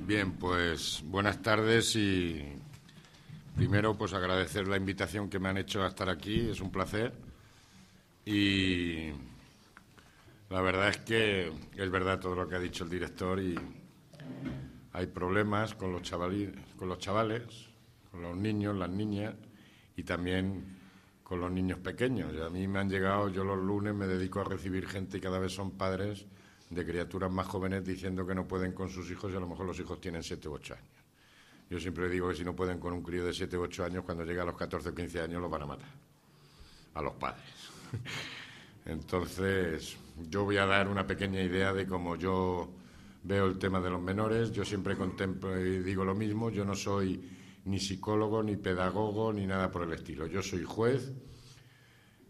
Bien, pues buenas tardes y primero pues agradecer la invitación que me han hecho a estar aquí, es un placer y la verdad es que es verdad todo lo que ha dicho el director y hay problemas con los chavales, con los niños, las niñas y también con los niños pequeños. Y a mí me han llegado, yo los lunes me dedico a recibir gente y cada vez son padres de criaturas más jóvenes diciendo que no pueden con sus hijos y a lo mejor los hijos tienen 7 u 8 años. Yo siempre digo que si no pueden con un crío de 7 u 8 años, cuando llegue a los 14 o 15 años los van a matar, a los padres. Entonces, yo voy a dar una pequeña idea de cómo yo veo el tema de los menores. Yo siempre contemplo y digo lo mismo, yo no soy ni psicólogo, ni pedagogo, ni nada por el estilo. Yo soy juez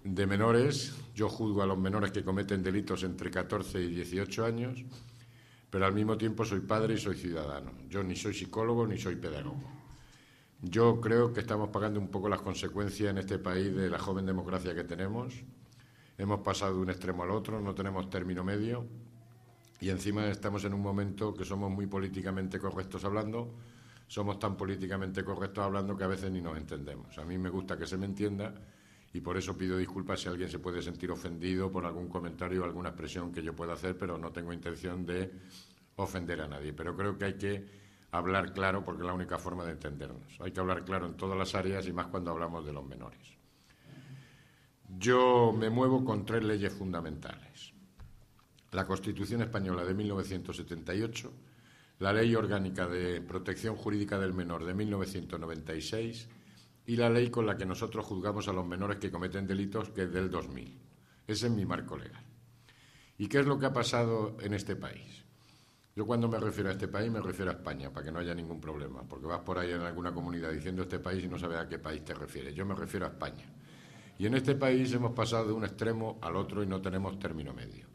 de menores, yo juzgo a los menores que cometen delitos entre 14 y 18 años, pero al mismo tiempo soy padre y soy ciudadano. Yo ni soy psicólogo ni soy pedagogo. Yo creo que estamos pagando un poco las consecuencias en este país de la joven democracia que tenemos. Hemos pasado de un extremo al otro, no tenemos término medio y encima estamos en un momento que somos muy políticamente correctos hablando, somos tan políticamente correctos hablando que a veces ni nos entendemos. A mí me gusta que se me entienda y por eso pido disculpas si alguien se puede sentir ofendido por algún comentario o alguna expresión que yo pueda hacer, pero no tengo intención de ofender a nadie. Pero creo que hay que hablar claro porque es la única forma de entendernos. Hay que hablar claro en todas las áreas y más cuando hablamos de los menores. Yo me muevo con 3 leyes fundamentales. La Constitución Española de 1978, la Ley Orgánica de Protección Jurídica del Menor de 1996 y la ley con la que nosotros juzgamos a los menores que cometen delitos, que es del 2000. Ese es mi marco legal. ¿Y qué es lo que ha pasado en este país? Yo cuando me refiero a este país me refiero a España, para que no haya ningún problema, porque vas por ahí en alguna comunidad diciendo este país y no sabes a qué país te refieres. Yo me refiero a España. Y en este país hemos pasado de un extremo al otro y no tenemos término medio.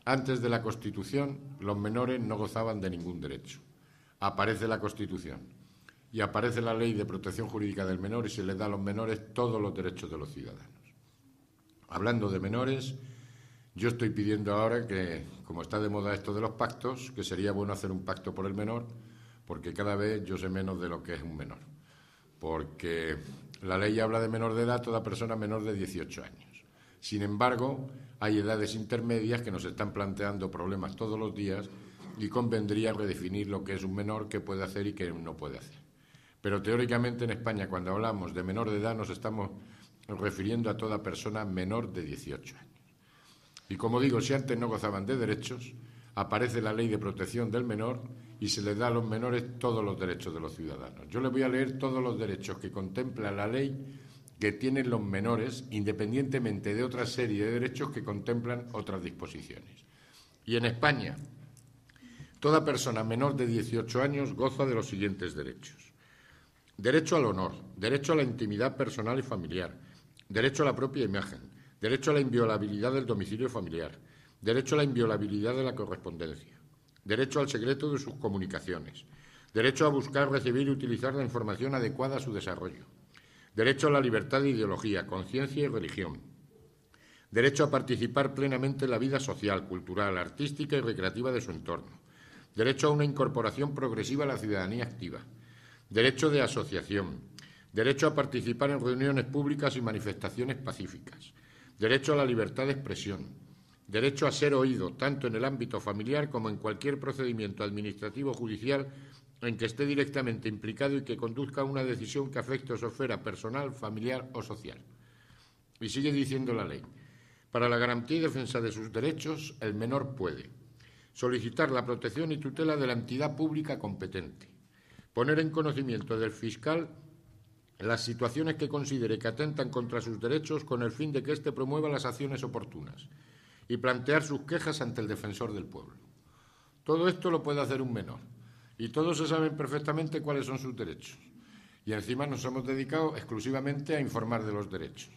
Antes de la Constitución, los menores no gozaban de ningún derecho. Aparece la Constitución y aparece la Ley de Protección Jurídica del Menor y se les da a los menores todos los derechos de los ciudadanos. Hablando de menores, yo estoy pidiendo ahora que, como está de moda esto de los pactos, que sería bueno hacer un pacto por el menor, porque cada vez yo sé menos de lo que es un menor. Porque la ley habla de menor de edad, toda persona menor de 18 años. Sin embargo, hay edades intermedias que nos están planteando problemas todos los días y convendría redefinir lo que es un menor, qué puede hacer y qué no puede hacer. Pero teóricamente en España, cuando hablamos de menor de edad, nos estamos refiriendo a toda persona menor de 18 años. Y como digo, si antes no gozaban de derechos, aparece la Ley de Protección del Menor y se les da a los menores todos los derechos de los ciudadanos. Yo les voy a leer todos los derechos que contempla la ley que tienen los menores, independientemente de otra serie de derechos que contemplan otras disposiciones. Y en España, toda persona menor de 18 años goza de los siguientes derechos. Derecho al honor, derecho a la intimidad personal y familiar, derecho a la propia imagen, derecho a la inviolabilidad del domicilio familiar, derecho a la inviolabilidad de la correspondencia, derecho al secreto de sus comunicaciones, derecho a buscar, recibir y utilizar la información adecuada a su desarrollo, derecho a la libertad de ideología, conciencia y religión, derecho a participar plenamente en la vida social, cultural, artística y recreativa de su entorno, derecho a una incorporación progresiva a la ciudadanía activa, derecho de asociación, derecho a participar en reuniones públicas y manifestaciones pacíficas, derecho a la libertad de expresión, derecho a ser oído tanto en el ámbito familiar como en cualquier procedimiento administrativo o judicial en que esté directamente implicado y que conduzca a una decisión que afecte a su esfera personal, familiar o social. Y sigue diciendo la ley, para la garantía y defensa de sus derechos, el menor puede solicitar la protección y tutela de la entidad pública competente, poner en conocimiento del fiscal las situaciones que considere que atentan contra sus derechos con el fin de que éste promueva las acciones oportunas y plantear sus quejas ante el defensor del pueblo. Todo esto lo puede hacer un menor y todos se saben perfectamente cuáles son sus derechos. Y encima nos hemos dedicado exclusivamente a informar de los derechos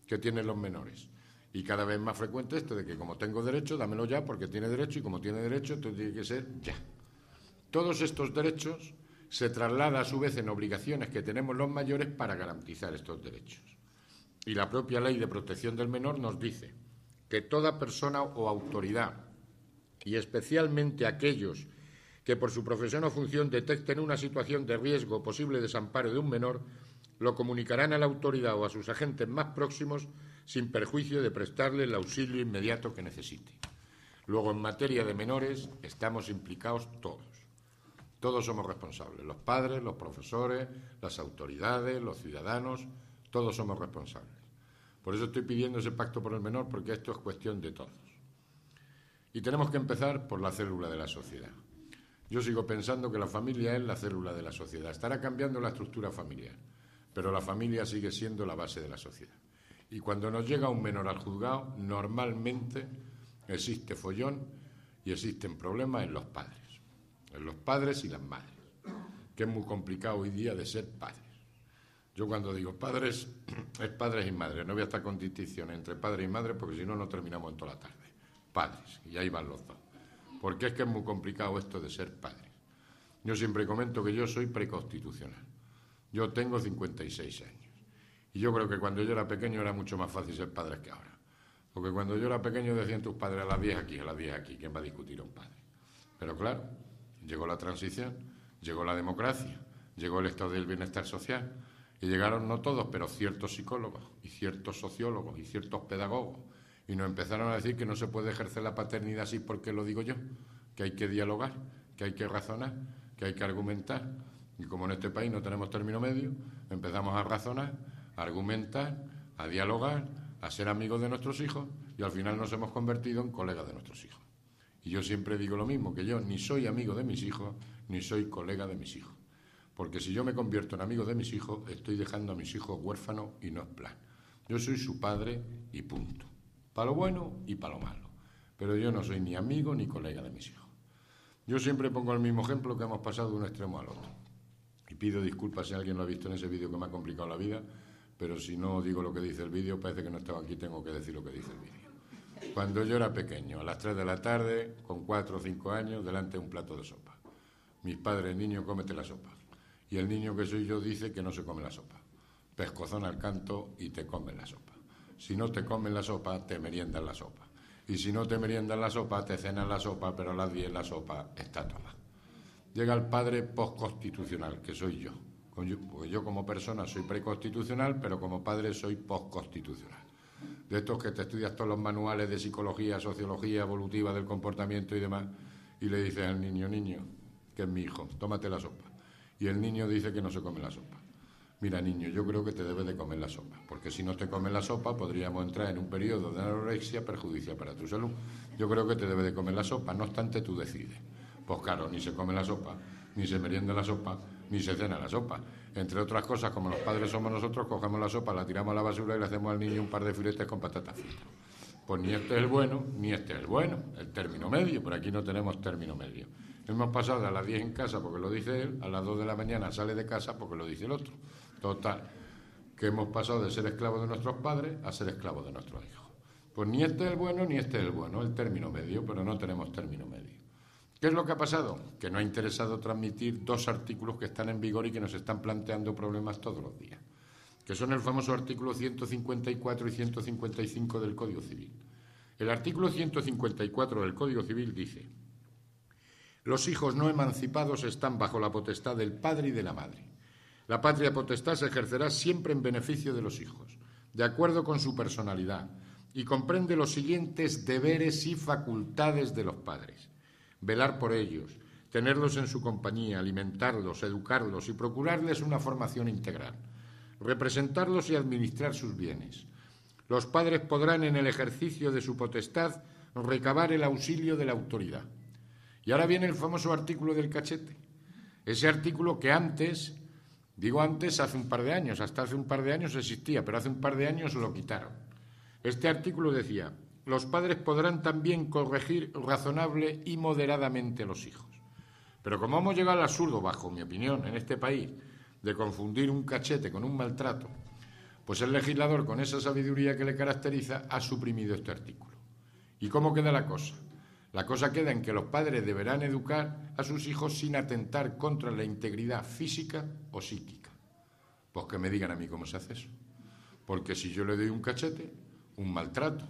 que tienen los menores. Y cada vez más frecuente esto de que como tengo derecho, dámelo ya porque tiene derecho y como tiene derecho, entonces tiene que ser ya. Todos estos derechos se trasladan a su vez en obligaciones que tenemos los mayores para garantizar estos derechos. Y la propia Ley de Protección del Menor nos dice que toda persona o autoridad, y especialmente aquellos que por su profesión o función detecten una situación de riesgo o posible desamparo de un menor, lo comunicarán a la autoridad o a sus agentes más próximos sin perjuicio de prestarle el auxilio inmediato que necesite. Luego, en materia de menores, estamos implicados todos. Todos somos responsables, los padres, los profesores, las autoridades, los ciudadanos, todos somos responsables. Por eso estoy pidiendo ese pacto por el menor, porque esto es cuestión de todos. Y tenemos que empezar por la célula de la sociedad. Yo sigo pensando que la familia es la célula de la sociedad. Estará cambiando la estructura familiar, pero la familia sigue siendo la base de la sociedad. Y cuando nos llega un menor al juzgado, normalmente existe follón y existen problemas en los padres y las madres, que es muy complicado hoy día de ser padres. Yo cuando digo padres, es padres y madres, no voy a estar con distinciones entre padre y madre porque si no, no terminamos en toda la tarde. Padres, y ahí van los dos. Porque es que es muy complicado esto de ser padres. Yo siempre comento que yo soy preconstitucional. Yo tengo 56 años. Y yo creo que cuando yo era pequeño era mucho más fácil ser padre que ahora. Porque cuando yo era pequeño decían tus padres a las 10 aquí, a las 10 aquí, ¿quién va a discutir a un padre? Pero claro, llegó la transición, llegó la democracia, llegó el estado del bienestar social y llegaron no todos, pero ciertos psicólogos y ciertos sociólogos y ciertos pedagogos y nos empezaron a decir que no se puede ejercer la paternidad así porque lo digo yo, que hay que dialogar, que hay que razonar, que hay que argumentar. Y como en este país no tenemos término medio, empezamos a razonar, a argumentar, a dialogar, a ser amigos de nuestros hijos y al final nos hemos convertido en colegas de nuestros hijos. Y yo siempre digo lo mismo, que yo ni soy amigo de mis hijos ni soy colega de mis hijos. Porque si yo me convierto en amigo de mis hijos, estoy dejando a mis hijos huérfanos y no es plan. Yo soy su padre y punto. Para lo bueno y para lo malo. Pero yo no soy ni amigo ni colega de mis hijos. Yo siempre pongo el mismo ejemplo que hemos pasado de un extremo al otro. Y pido disculpas si alguien lo ha visto en ese vídeo que me ha complicado la vida, pero si no digo lo que dice el vídeo, parece que no estaba aquí, tengo que decir lo que dice el vídeo. Cuando yo era pequeño, a las 3 de la tarde, con 4 o 5 años, delante de un plato de sopa. Mis padres, niño, cómete la sopa. Y el niño que soy yo dice que no se come la sopa. Pescozón al canto y te comen la sopa. Si no te comen la sopa, te meriendan la sopa. Y si no te meriendan la sopa, te cenan la sopa, pero a las 10 la sopa está tomada. Llega el padre postconstitucional, que soy yo. Porque yo como persona soy preconstitucional, pero como padre soy postconstitucional. De estos que te estudias todos los manuales de psicología, sociología evolutiva del comportamiento y demás, y le dices al niño, que es mi hijo, tómate la sopa. Y el niño dice que no se come la sopa. Mira, niño, yo creo que te debes de comer la sopa, porque si no te comes la sopa podríamos entrar en un periodo de anorexia perjudicial para tu salud. Yo creo que te debes de comer la sopa, no obstante tú decides. Pues claro, ni se come la sopa, ni se merienda la sopa, ni se cena la sopa. Entre otras cosas, como los padres somos nosotros, cogemos la sopa, la tiramos a la basura y le hacemos al niño un par de filetes con patatas fritas. Pues ni este es el bueno, ni este es el bueno, el término medio, por aquí no tenemos término medio. Hemos pasado de a las 10 en casa porque lo dice él, a las 2 de la mañana sale de casa porque lo dice el otro. Total, que hemos pasado de ser esclavos de nuestros padres a ser esclavos de nuestros hijos. Pues ni este es el bueno, ni este es el bueno, el término medio, pero no tenemos término medio. ¿Qué es lo que ha pasado? Que no ha interesado transmitir 2 artículos que están en vigor y que nos están planteando problemas todos los días, que son el famoso artículo 154 y 155 del Código Civil. El artículo 154 del Código Civil dice: los hijos no emancipados están bajo la potestad del padre y de la madre. La patria potestad se ejercerá siempre en beneficio de los hijos, de acuerdo con su personalidad, y comprende los siguientes deberes y facultades de los padres: velar por ellos, tenerlos en su compañía, alimentarlos, educarlos y procurarles una formación integral, representarlos y administrar sus bienes. Los padres podrán, en el ejercicio de su potestad, recabar el auxilio de la autoridad. Y ahora viene el famoso artículo del cachete. Ese artículo que antes, digo antes, hace un par de años, hasta hace un par de años existía, pero hace un par de años lo quitaron. Este artículo decía: los padres podrán también corregir razonable y moderadamente a los hijos. Pero como hemos llegado al absurdo, bajo mi opinión, en este país, de confundir un cachete con un maltrato, pues el legislador, con esa sabiduría que le caracteriza, ha suprimido este artículo. ¿Y cómo queda la cosa? La cosa queda en que los padres deberán educar a sus hijos sin atentar contra la integridad física o psíquica. Pues que me digan a mí cómo se hace eso. Porque si yo le doy un cachete, un maltrato,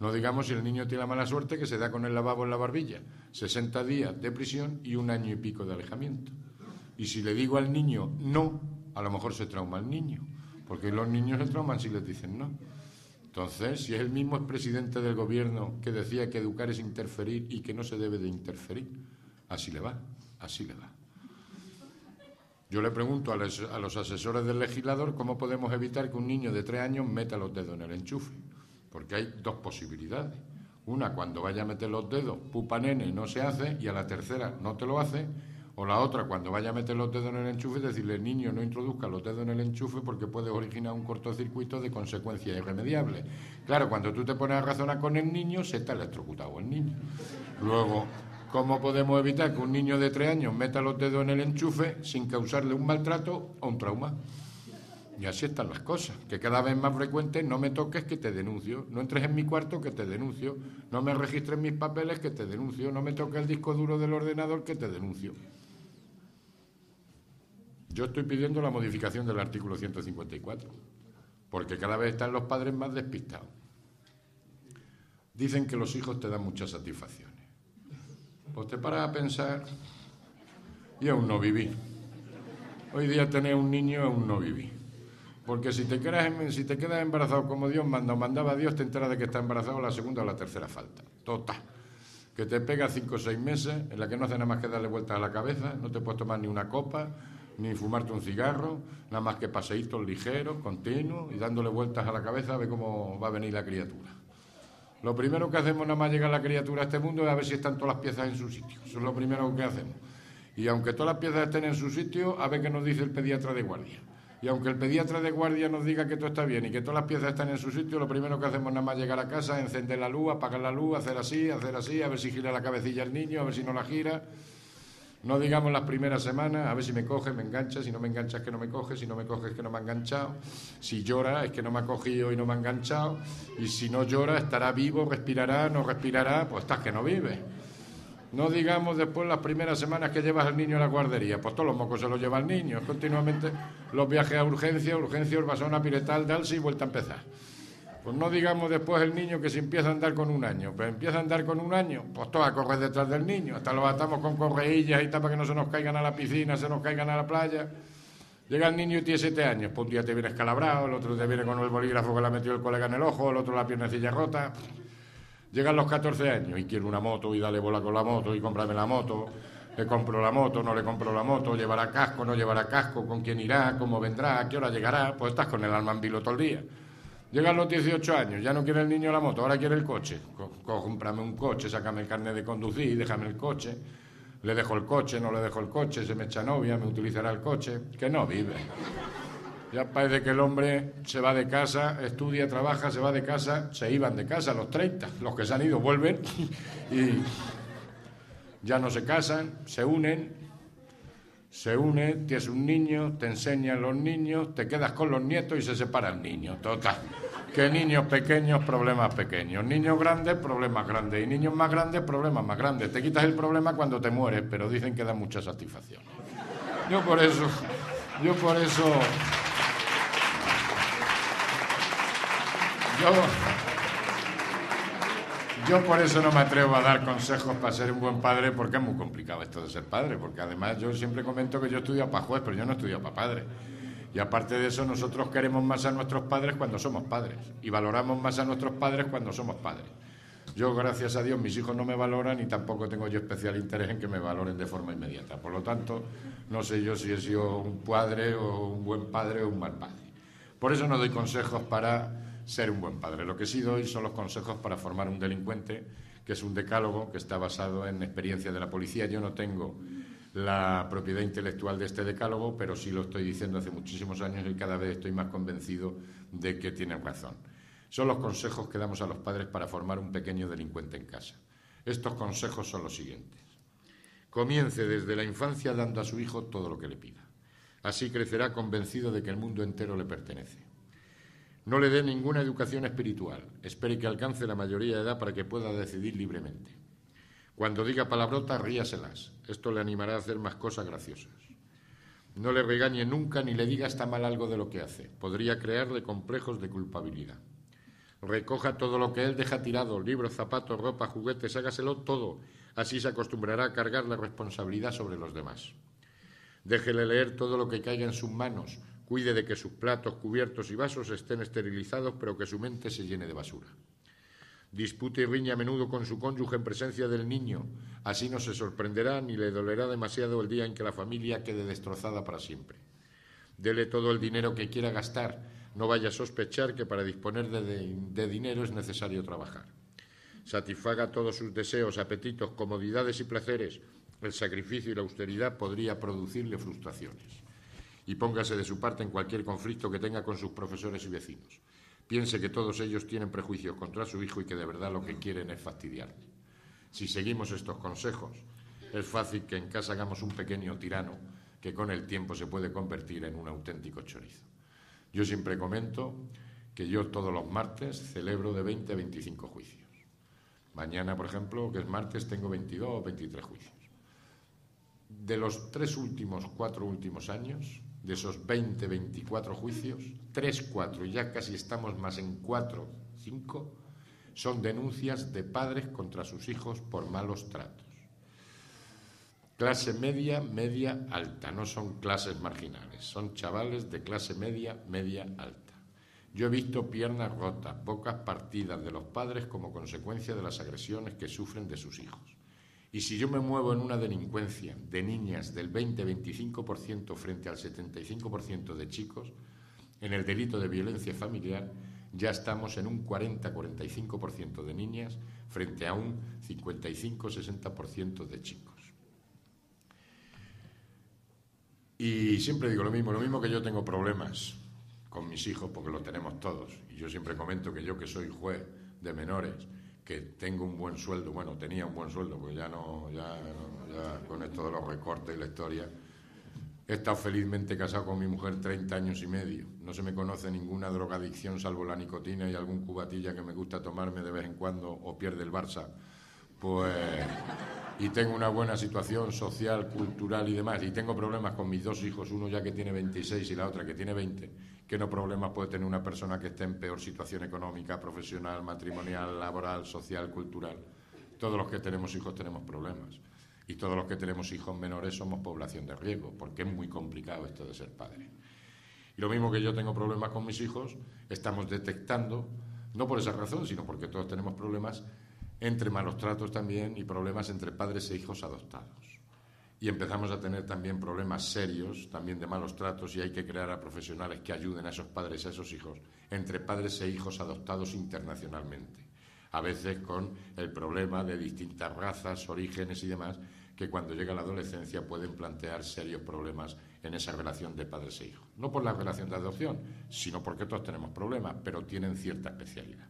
No digamos si el niño tiene la mala suerte que se da con el lavabo en la barbilla, 60 días de prisión y 1 año y pico de alejamiento. Y si le digo al niño no, a lo mejor se trauma el niño, porque los niños se trauman si les dicen no. Entonces, si es el mismo expresidente del gobierno que decía que educar es interferir y que no se debe de interferir, así le va, así le va. Yo le pregunto a los asesores del legislador cómo podemos evitar que un niño de 3 años meta los dedos en el enchufe, porque hay 2 posibilidades. Una, cuando vaya a meter los dedos, pupa nene, no se hace, y a la tercera no te lo hace. O la otra, cuando vaya a meter los dedos en el enchufe, decirle, niño, no introduzca los dedos en el enchufe porque puede originar un cortocircuito de consecuencias irremediables. Claro, cuando tú te pones a razonar con el niño, se está electrocutado el niño. Luego, ¿cómo podemos evitar que un niño de 3 años meta los dedos en el enchufe sin causarle un maltrato o un trauma? Y así están las cosas, que cada vez más frecuente, no me toques que te denuncio, no entres en mi cuarto que te denuncio, no me registres mis papeles que te denuncio, no me toques el disco duro del ordenador que te denuncio. Yo estoy pidiendo la modificación del artículo 154, porque cada vez están los padres más despistados. Dicen que los hijos te dan muchas satisfacciones. Pues te paras a pensar y aún no viví. Hoy día tener un niño es un no vivir. Porque si te quedas embarazado como Dios manda o mandaba a Dios, te enteras de que está embarazado la segunda o la tercera falta. Total. Que te pega 5 o 6 meses en la que no hace nada más que darle vueltas a la cabeza, no te puedes tomar ni una copa, ni fumarte un cigarro, nada más que paseitos ligeros, continuos, y dándole vueltas a la cabeza a ver cómo va a venir la criatura. Lo primero que hacemos nada más llegar la criatura a este mundo es a ver si están todas las piezas en su sitio. Eso es lo primero que hacemos. Y aunque todas las piezas estén en su sitio, a ver qué nos dice el pediatra de guardia. Y aunque el pediatra de guardia nos diga que todo está bien y que todas las piezas están en su sitio, lo primero que hacemos nada más llegar a casa es encender la luz, apagar la luz, hacer así, a ver si gira la cabecilla el niño, a ver si no la gira. No digamos las primeras semanas, a ver si me coge, me engancha, si no me engancha es que no me coge, si no me coge es que no me ha enganchado, si llora es que no me ha cogido y no me ha enganchado, y si no llora estará vivo, respirará, no respirará, pues estás que no vive. No digamos después las primeras semanas que llevas al niño a la guardería, pues todos los mocos se los lleva el niño, continuamente los viajes a urgencia, Urbasona, Piretal, Dalsi y vuelta a empezar. Pues no digamos después el niño que se empieza a andar con 1 año, pero empieza a andar con 1 año, pues todos a correr detrás del niño, hasta lo atamos con correillas y tal para que no se nos caigan a la piscina, se nos caigan a la playa. Llega el niño y tiene 7 años, pues un día te viene escalabrado, el otro te viene con el bolígrafo que le ha metido el colega en el ojo, el otro la piernecilla rota. Llegan los 14 años y quiere una moto y dale bola con la moto y cómprame la moto, le compro la moto, no le compro la moto, llevará casco, no llevará casco, con quién irá, cómo vendrá, a qué hora llegará, pues estás con el alma en vilo todo el día. Llegan los 18 años, ya no quiere el niño la moto, ahora quiere el coche. Cómprame un coche, sácame el carnet de conducir, déjame el coche. Le dejo el coche, no le dejo el coche, se me echa novia, me utilizará el coche. Que no vive. Ya parece que el hombre se va de casa, estudia, trabaja, se va de casa, se iban de casa a los 30. Los que se han ido vuelven y ya no se casan, se unen, tienes un niño, te enseñan los niños, te quedas con los nietos y se separa el niño. Total. Que niños pequeños, problemas pequeños. Niños grandes, problemas grandes. Y niños más grandes, problemas más grandes. Te quitas el problema cuando te mueres, pero dicen que da mucha satisfacción. Yo por eso no me atrevo a dar consejos para ser un buen padre, porque es muy complicado esto de ser padre, porque además yo siempre comento que yo he estudiado para juez, pero yo no he estudiado para padre. Y aparte de eso, nosotros queremos más a nuestros padres cuando somos padres, y valoramos más a nuestros padres cuando somos padres. Yo, gracias a Dios, mis hijos no me valoran y tampoco tengo yo especial interés en que me valoren de forma inmediata. Por lo tanto, no sé yo si he sido un padre o un buen padre o un mal padre. Por eso no doy consejos para ser un buen padre. Lo que sí doy son los consejos para formar un delincuente, que es un decálogo que está basado en experiencia de la policía. Yo no tengo la propiedad intelectual de este decálogo, pero sí lo estoy diciendo hace muchísimos años y cada vez estoy más convencido de que tienen razón. Son los consejos que damos a los padres para formar un pequeño delincuente en casa. Estos consejos son los siguientes. Comience desde la infancia dando a su hijo todo lo que le pida. Así crecerá convencido de que el mundo entero le pertenece. No le dé ninguna educación espiritual. Espere que alcance la mayoría de edad para que pueda decidir libremente. Cuando diga palabrotas, ríaselas. Esto le animará a hacer más cosas graciosas. No le regañe nunca ni le diga está mal algo de lo que hace. Podría crearle complejos de culpabilidad. Recoja todo lo que él deja tirado, libros, zapatos, ropa, juguetes, hágaselo todo. Así se acostumbrará a cargar la responsabilidad sobre los demás. Déjele leer todo lo que caiga en sus manos. Cuide de que sus platos, cubiertos y vasos estén esterilizados, pero que su mente se llene de basura. Dispute y riña a menudo con su cónyuge en presencia del niño. Así no se sorprenderá ni le dolerá demasiado el día en que la familia quede destrozada para siempre. Dele todo el dinero que quiera gastar. No vaya a sospechar que para disponer de dinero es necesario trabajar. Satisfaga todos sus deseos, apetitos, comodidades y placeres. El sacrificio y la austeridad podría producirle frustraciones. Y póngase de su parte en cualquier conflicto que tenga con sus profesores y vecinos. Piense que todos ellos tienen prejuicios contra su hijo y que de verdad lo que quieren es fastidiarle. Si seguimos estos consejos, es fácil que en casa hagamos un pequeño tirano que con el tiempo se puede convertir en un auténtico chorizo. Yo siempre comento que yo todos los martes celebro de 20 a 25 juicios. Mañana, por ejemplo, que es martes, tengo 22 o 23 juicios. De los 4 últimos años, de esos 20, 24 juicios, 3, 4, y ya casi estamos más en 4, 5, son denuncias de padres contra sus hijos por malos tratos. Clase media, media alta, no son clases marginales, son chavales de clase media, media alta. Yo he visto piernas rotas, bocas partidas de los padres como consecuencia de las agresiones que sufren de sus hijos. Y si yo me muevo en una delincuencia de niñas del 20-25% frente al 75% de chicos, en el delito de violencia familiar ya estamos en un 40-45% de niñas frente a un 55-60% de chicos. Y siempre digo lo mismo que yo tengo problemas con mis hijos, porque lo tenemos todos. Y yo siempre comento que yo, que soy juez de menores, que tengo un buen sueldo, bueno, tenía un buen sueldo, porque ya con esto de los recortes y la historia, he estado felizmente casado con mi mujer 30 años y medio. No se me conoce ninguna drogadicción salvo la nicotina y algún cubatilla que me gusta tomarme de vez en cuando o pierde el Barça. Pues, y tengo una buena situación social, cultural y demás. Y tengo problemas con mis 2 hijos, uno ya que tiene 26 y la otra que tiene 20. ¿Qué no problemas puede tener una persona que esté en peor situación económica, profesional, matrimonial, laboral, social, cultural? Todos los que tenemos hijos tenemos problemas. Y todos los que tenemos hijos menores somos población de riesgo, porque es muy complicado esto de ser padre. Y lo mismo que yo tengo problemas con mis hijos, estamos detectando, no por esa razón, sino porque todos tenemos problemas entre malos tratos también y problemas entre padres e hijos adoptados. Y empezamos a tener también problemas serios, también de malos tratos, y hay que crear a profesionales que ayuden a esos padres, a esos hijos, entre padres e hijos adoptados internacionalmente. A veces con el problema de distintas razas, orígenes y demás, que cuando llega la adolescencia pueden plantear serios problemas en esa relación de padres e hijos. No por la relación de adopción, sino porque todos tenemos problemas, pero tienen cierta especialidad.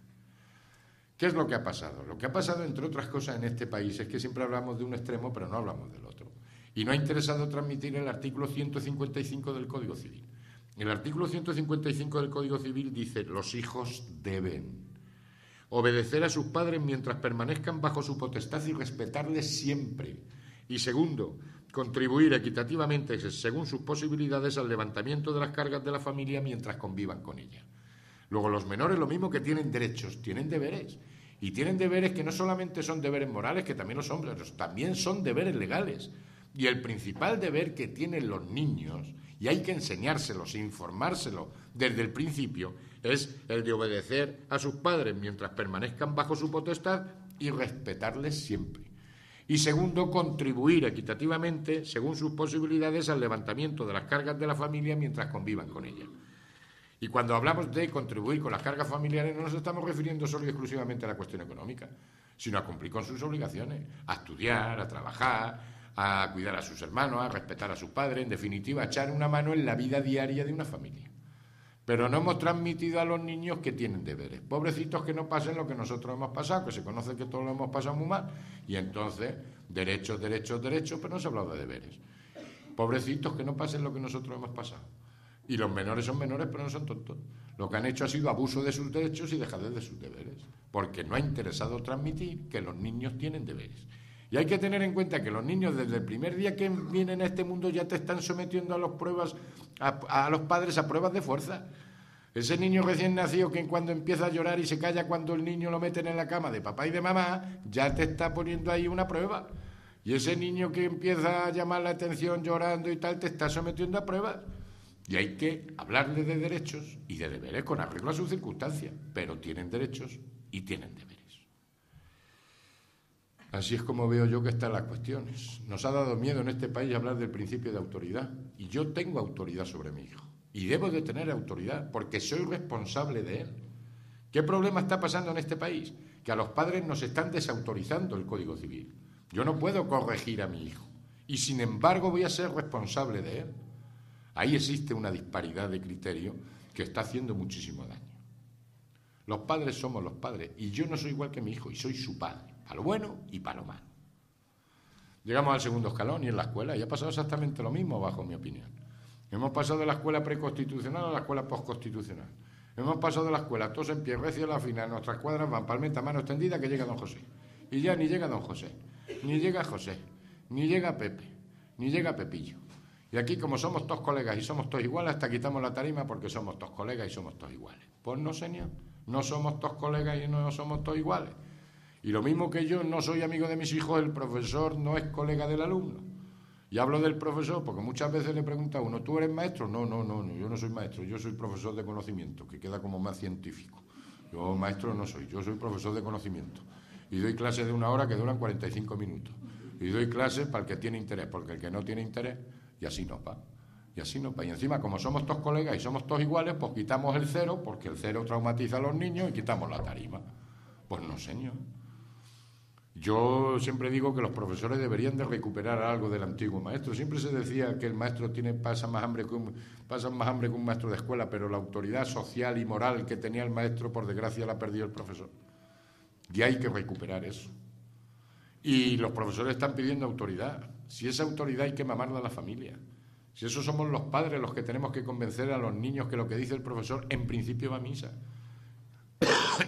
¿Qué es lo que ha pasado? Lo que ha pasado, entre otras cosas, en este país es que siempre hablamos de un extremo, pero no hablamos del otro. Y no ha interesado transmitir el artículo 155 del Código Civil. El artículo 155 del Código Civil dice: los hijos deben obedecer a sus padres mientras permanezcan bajo su potestad y respetarles siempre. Y segundo, contribuir equitativamente, según sus posibilidades, al levantamiento de las cargas de la familia mientras convivan con ella. Luego, los menores, lo mismo que tienen derechos, tienen deberes. Y tienen deberes que no solamente son deberes morales, que también los son, pero también son deberes legales. Y el principal deber que tienen los niños, y hay que enseñárselos e informárselo desde el principio, es el de obedecer a sus padres mientras permanezcan bajo su potestad y respetarles siempre. Y segundo, contribuir equitativamente, según sus posibilidades, al levantamiento de las cargas de la familia mientras convivan con ella. Y cuando hablamos de contribuir con las cargas familiares, no nos estamos refiriendo solo y exclusivamente a la cuestión económica, sino a cumplir con sus obligaciones, a estudiar, a trabajar, a cuidar a sus hermanos, a respetar a sus padres, en definitiva, a echar una mano en la vida diaria de una familia. Pero no hemos transmitido a los niños que tienen deberes. Pobrecitos que no pasen lo que nosotros hemos pasado, que se conoce que todos lo hemos pasado muy mal, y entonces, derechos, pero no se ha hablado de deberes. Pobrecitos que no pasen lo que nosotros hemos pasado. Y los menores son menores, pero no son tontos. Lo que han hecho ha sido abuso de sus derechos y dejadez de sus deberes, porque no ha interesado transmitir que los niños tienen deberes. Y hay que tener en cuenta que los niños desde el primer día que vienen a este mundo ya te están sometiendo a los padres a pruebas de fuerza. Ese niño recién nacido que cuando empieza a llorar y se calla cuando el niño lo meten en la cama de papá y de mamá, ya te está poniendo ahí una prueba. Y ese niño que empieza a llamar la atención llorando y tal, te está sometiendo a pruebas. Y hay que hablarle de derechos y de deberes con arreglo a sus circunstancias. Pero tienen derechos y tienen deberes. Así es como veo yo que están las cuestiones. Nos ha dado miedo en este país hablar del principio de autoridad. Y yo tengo autoridad sobre mi hijo. Y debo de tener autoridad porque soy responsable de él. ¿Qué problema está pasando en este país? Que a los padres nos están desautorizando el Código Civil. Yo no puedo corregir a mi hijo y sin embargo voy a ser responsable de él. Ahí existe una disparidad de criterio que está haciendo muchísimo daño. Los padres somos los padres y yo no soy igual que mi hijo y soy su padre, para lo bueno y para lo malo. Llegamos al segundo escalón y en la escuela y ha pasado exactamente lo mismo bajo mi opinión. Hemos pasado de la escuela preconstitucional a la escuela postconstitucional. Hemos pasado de la escuela todos en pie, recio a la final, nuestras cuadras van palmeta, mano extendida, que llega don José. Y ya ni llega don José, ni llega José, ni llega Pepe, ni llega Pepillo. Y aquí, como somos todos colegas y somos todos iguales, hasta quitamos la tarima porque somos todos colegas y somos todos iguales. Pues no, señor, no somos todos colegas y no somos todos iguales. Y lo mismo que yo no soy amigo de mis hijos, el profesor no es colega del alumno. Y hablo del profesor porque muchas veces le pregunta a uno, ¿tú eres maestro? No, yo no soy maestro, yo soy profesor de conocimiento, que queda como más científico. Yo maestro no soy, yo soy profesor de conocimiento. Y doy clases de 1 hora que duran 45 minutos. Y doy clases para el que tiene interés, porque el que no tiene interés, y así no va. Y así no va. Y encima, como somos todos colegas y somos todos iguales, pues quitamos el cero, porque el cero traumatiza a los niños, y quitamos la tarima. Pues no, señor. Yo siempre digo que los profesores deberían de recuperar algo del antiguo maestro. Siempre se decía que el maestro pasa más hambre que un maestro de escuela, pero la autoridad social y moral que tenía el maestro, por desgracia, la perdió el profesor. Y hay que recuperar eso. Y los profesores están pidiendo autoridad. Si esa autoridad hay que mamarla a la familia. Si esos somos los padres los que tenemos que convencer a los niños que lo que dice el profesor en principio va a misa.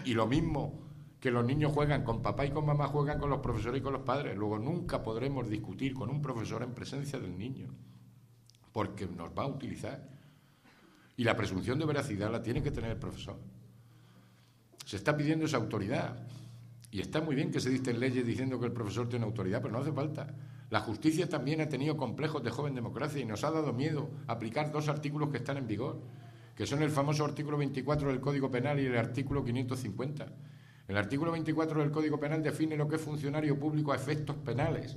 Y lo mismo que los niños juegan con papá y con mamá, juegan con los profesores y con los padres. Luego nunca podremos discutir con un profesor en presencia del niño, porque nos va a utilizar. Y la presunción de veracidad la tiene que tener el profesor. Se está pidiendo esa autoridad. Y está muy bien que se dicten leyes diciendo que el profesor tiene autoridad, pero no hace falta. La justicia también ha tenido complejos de joven democracia y nos ha dado miedo aplicar 2 artículos que están en vigor, que son el famoso artículo 24 del Código Penal y el artículo 550. El artículo 24 del Código Penal define lo que es funcionario público a efectos penales.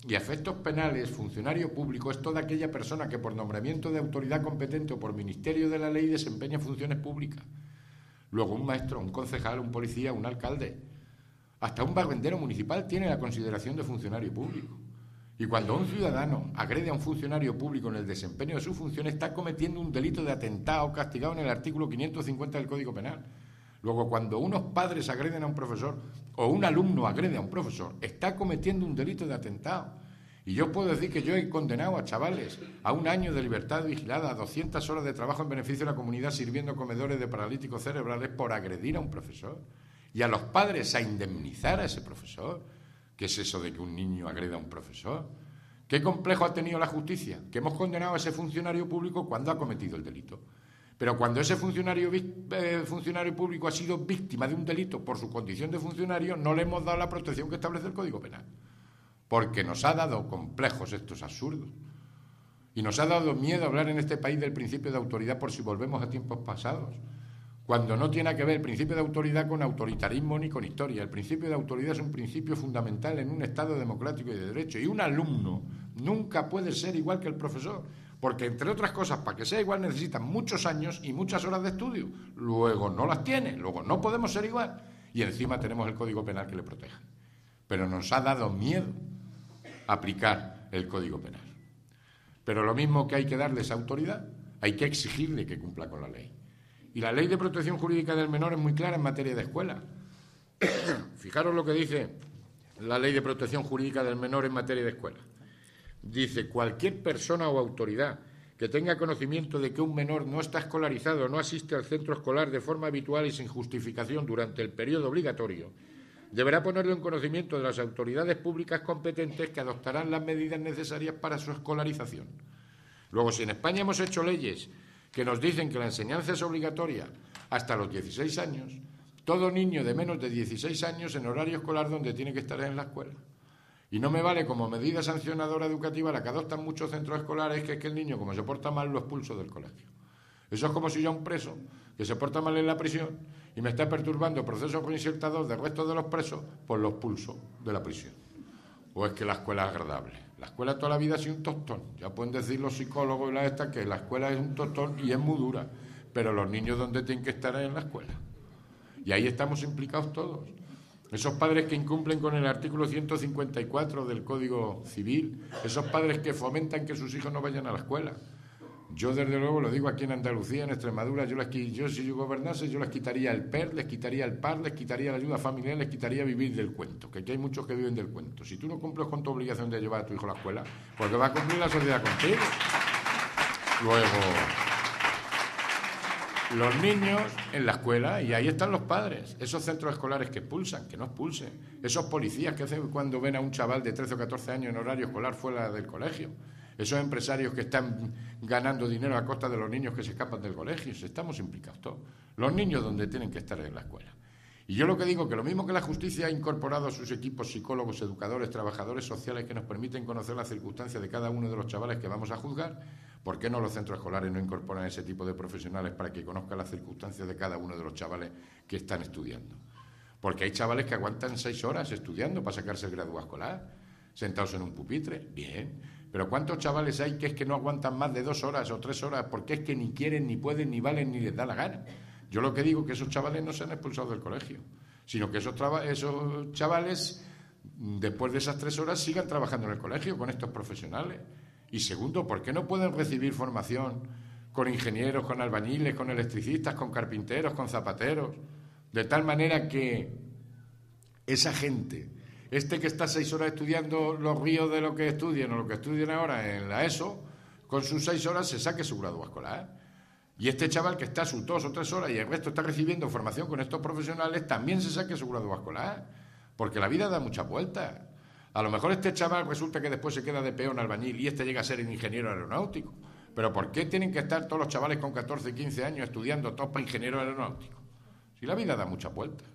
Y a efectos penales, funcionario público es toda aquella persona que por nombramiento de autoridad competente o por ministerio de la ley desempeña funciones públicas. Luego un maestro, un concejal, un policía, un alcalde, hasta un barrendero municipal tiene la consideración de funcionario público. Y cuando un ciudadano agrede a un funcionario público en el desempeño de su función, está cometiendo un delito de atentado castigado en el artículo 550 del Código Penal. Luego, cuando unos padres agreden a un profesor o un alumno agrede a un profesor, está cometiendo un delito de atentado. Y yo puedo decir que yo he condenado a chavales a 1 año de libertad vigilada, a 200 horas de trabajo en beneficio de la comunidad sirviendo comedores de paralíticos cerebrales por agredir a un profesor. Y a los padres a indemnizar a ese profesor. ¿Qué es eso de que un niño agreda a un profesor? ¿Qué complejo ha tenido la justicia? Que hemos condenado a ese funcionario público cuando ha cometido el delito. Pero cuando ese funcionario público ha sido víctima de un delito por su condición de funcionario, no le hemos dado la protección que establece el Código Penal. Porque nos ha dado complejos estos absurdos. Y nos ha dado miedo hablar en este país del principio de autoridad por si volvemos a tiempos pasados. Cuando no tiene que ver el principio de autoridad con autoritarismo ni con historia. El principio de autoridad es un principio fundamental en un Estado democrático y de derecho. Y un alumno nunca puede ser igual que el profesor. Porque, entre otras cosas, para que sea igual necesitan muchos años y muchas horas de estudio. Luego no las tiene, luego no podemos ser igual. Y encima tenemos el Código Penal que le protege. Pero nos ha dado miedo aplicar el Código Penal. Pero lo mismo que hay que darle esa autoridad, hay que exigirle que cumpla con la ley. Y la Ley de Protección Jurídica del Menor es muy clara en materia de escuela. Fijaros lo que dice la Ley de Protección Jurídica del Menor en materia de escuela. Dice, cualquier persona o autoridad que tenga conocimiento de que un menor no está escolarizado o no asiste al centro escolar de forma habitual y sin justificación durante el periodo obligatorio, deberá ponerlo en conocimiento de las autoridades públicas competentes que adoptarán las medidas necesarias para su escolarización. Luego, si en España hemos hecho leyes que nos dicen que la enseñanza es obligatoria hasta los 16 años, todo niño de menos de 16 años en horario escolar donde tiene que estar en la escuela. Y no me vale como medida sancionadora educativa la que adoptan muchos centros escolares, que es que el niño, como se porta mal, lo expulso del colegio. Eso es como si yo a un preso que se porta mal en la prisión y me está perturbando el proceso reinsertador del resto de los presos, pues lo expulso de la prisión. O es que la escuela es agradable. La escuela toda la vida ha sido un tostón. Ya pueden decir los psicólogos y las estas que la escuela es un tostón y es muy dura. Pero los niños donde tienen que estar es en la escuela. Y ahí estamos implicados todos. Esos padres que incumplen con el artículo 154 del Código Civil, esos padres que fomentan que sus hijos no vayan a la escuela. Yo, desde luego, lo digo aquí en Andalucía, en Extremadura, yo si yo gobernase, yo les quitaría el PER, les quitaría el PAR, les quitaría la ayuda familiar, les quitaría vivir del cuento, que aquí hay muchos que viven del cuento. Si tú no cumples con tu obligación de llevar a tu hijo a la escuela, porque va a cumplir la sociedad contigo. Luego, los niños en la escuela, y ahí están los padres, esos centros escolares que expulsan, que no expulsen, esos policías que hacen cuando ven a un chaval de 13 o 14 años en horario escolar fuera del colegio, esos empresarios que están ganando dinero a costa de los niños que se escapan del colegio. Estamos implicados todos. Los niños donde tienen que estar en la escuela. Y yo lo que digo, que lo mismo que la justicia ha incorporado a sus equipos psicólogos, educadores, trabajadores sociales que nos permiten conocer las circunstancias de cada uno de los chavales que vamos a juzgar, ¿por qué no los centros escolares no incorporan ese tipo de profesionales para que conozcan las circunstancias de cada uno de los chavales que están estudiando? Porque hay chavales que aguantan 6 horas estudiando para sacarse el graduado escolar, sentados en un pupitre. Bien. Pero ¿cuántos chavales hay que es que no aguantan más de 2 horas o 3 horas porque es que ni quieren, ni pueden, ni valen, ni les da la gana? Yo lo que digo es que esos chavales no se han expulsado del colegio, sino que esos chavales, después de esas 3 horas, sigan trabajando en el colegio con estos profesionales. Y segundo, ¿por qué no pueden recibir formación con ingenieros, con albañiles, con electricistas, con carpinteros, con zapateros? De tal manera que esa gente, que está 6 horas estudiando los ríos de lo que estudian o lo que estudian ahora en la ESO, con sus 6 horas se saque su graduado escolar. Y este chaval que está sus 2 o 3 horas y el resto está recibiendo formación con estos profesionales, también se saque su graduado escolar. Porque la vida da muchas vueltas. A lo mejor este chaval resulta que después se queda de peón albañil y este llega a ser un ingeniero aeronáutico. Pero ¿por qué tienen que estar todos los chavales con 14 y 15 años estudiando todos para ingeniero aeronáutico? Si la vida da muchas vueltas.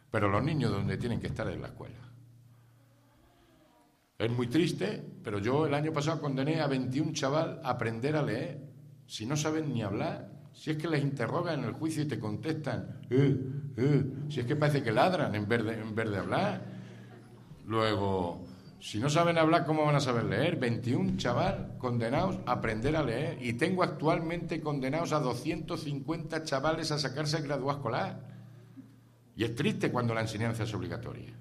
Pero los niños donde tienen que estar es en la escuela. Es muy triste, pero yo el año pasado condené a 21 chavales a aprender a leer. Si no saben ni hablar, si es que les interrogan en el juicio y te contestan, si es que parece que ladran en vez de hablar. Luego, si no saben hablar, ¿cómo van a saber leer? 21 chavales condenados a aprender a leer. Y tengo actualmente condenados a 250 chavales a sacarse el graduado escolar. Y es triste cuando la enseñanza es obligatoria.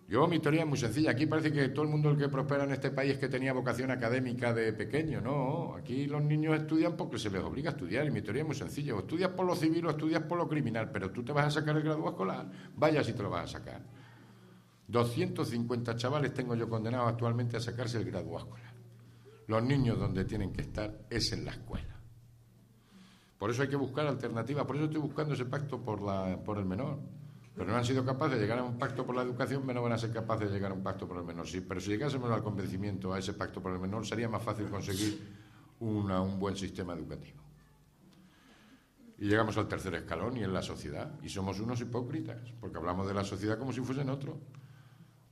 Mi teoría es muy sencilla. Aquí parece que todo el mundo el que prospera en este país es que tenía vocación académica de pequeño. No, aquí los niños estudian porque se les obliga a estudiar. Y mi teoría es muy sencilla. O estudias por lo civil o estudias por lo criminal. Pero tú te vas a sacar el graduado escolar. Vaya si te lo vas a sacar. 250 chavales tengo yo condenados actualmente a sacarse el graduado escolar. Los niños donde tienen que estar es en la escuela. Por eso hay que buscar alternativas. Por eso estoy buscando ese pacto por el menor. Pero no han sido capaces de llegar a un pacto por la educación, menos van a ser capaces de llegar a un pacto por el menor. Sí, pero si llegásemos al convencimiento a ese pacto por el menor, sería más fácil conseguir un buen sistema educativo. Y llegamos al tercer escalón, y en la sociedad. Y somos unos hipócritas, porque hablamos de la sociedad como si fuesen otros.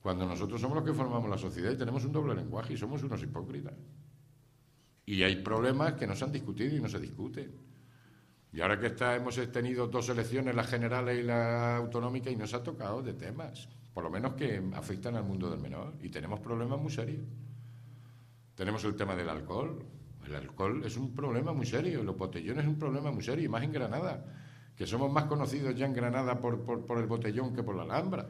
Cuando nosotros somos los que formamos la sociedad y tenemos un doble lenguaje y somos unos hipócritas. Y hay problemas que no se han discutido y no se discuten. Y ahora que hemos tenido 2 elecciones, la generales y la autonómica, y nos ha tocado de temas, por lo menos que afectan al mundo del menor. Y tenemos problemas muy serios. Tenemos el tema del alcohol. El alcohol es un problema muy serio. Los botellones es un problema muy serio. Y más en Granada, que somos más conocidos ya en Granada por el botellón que por la Alhambra.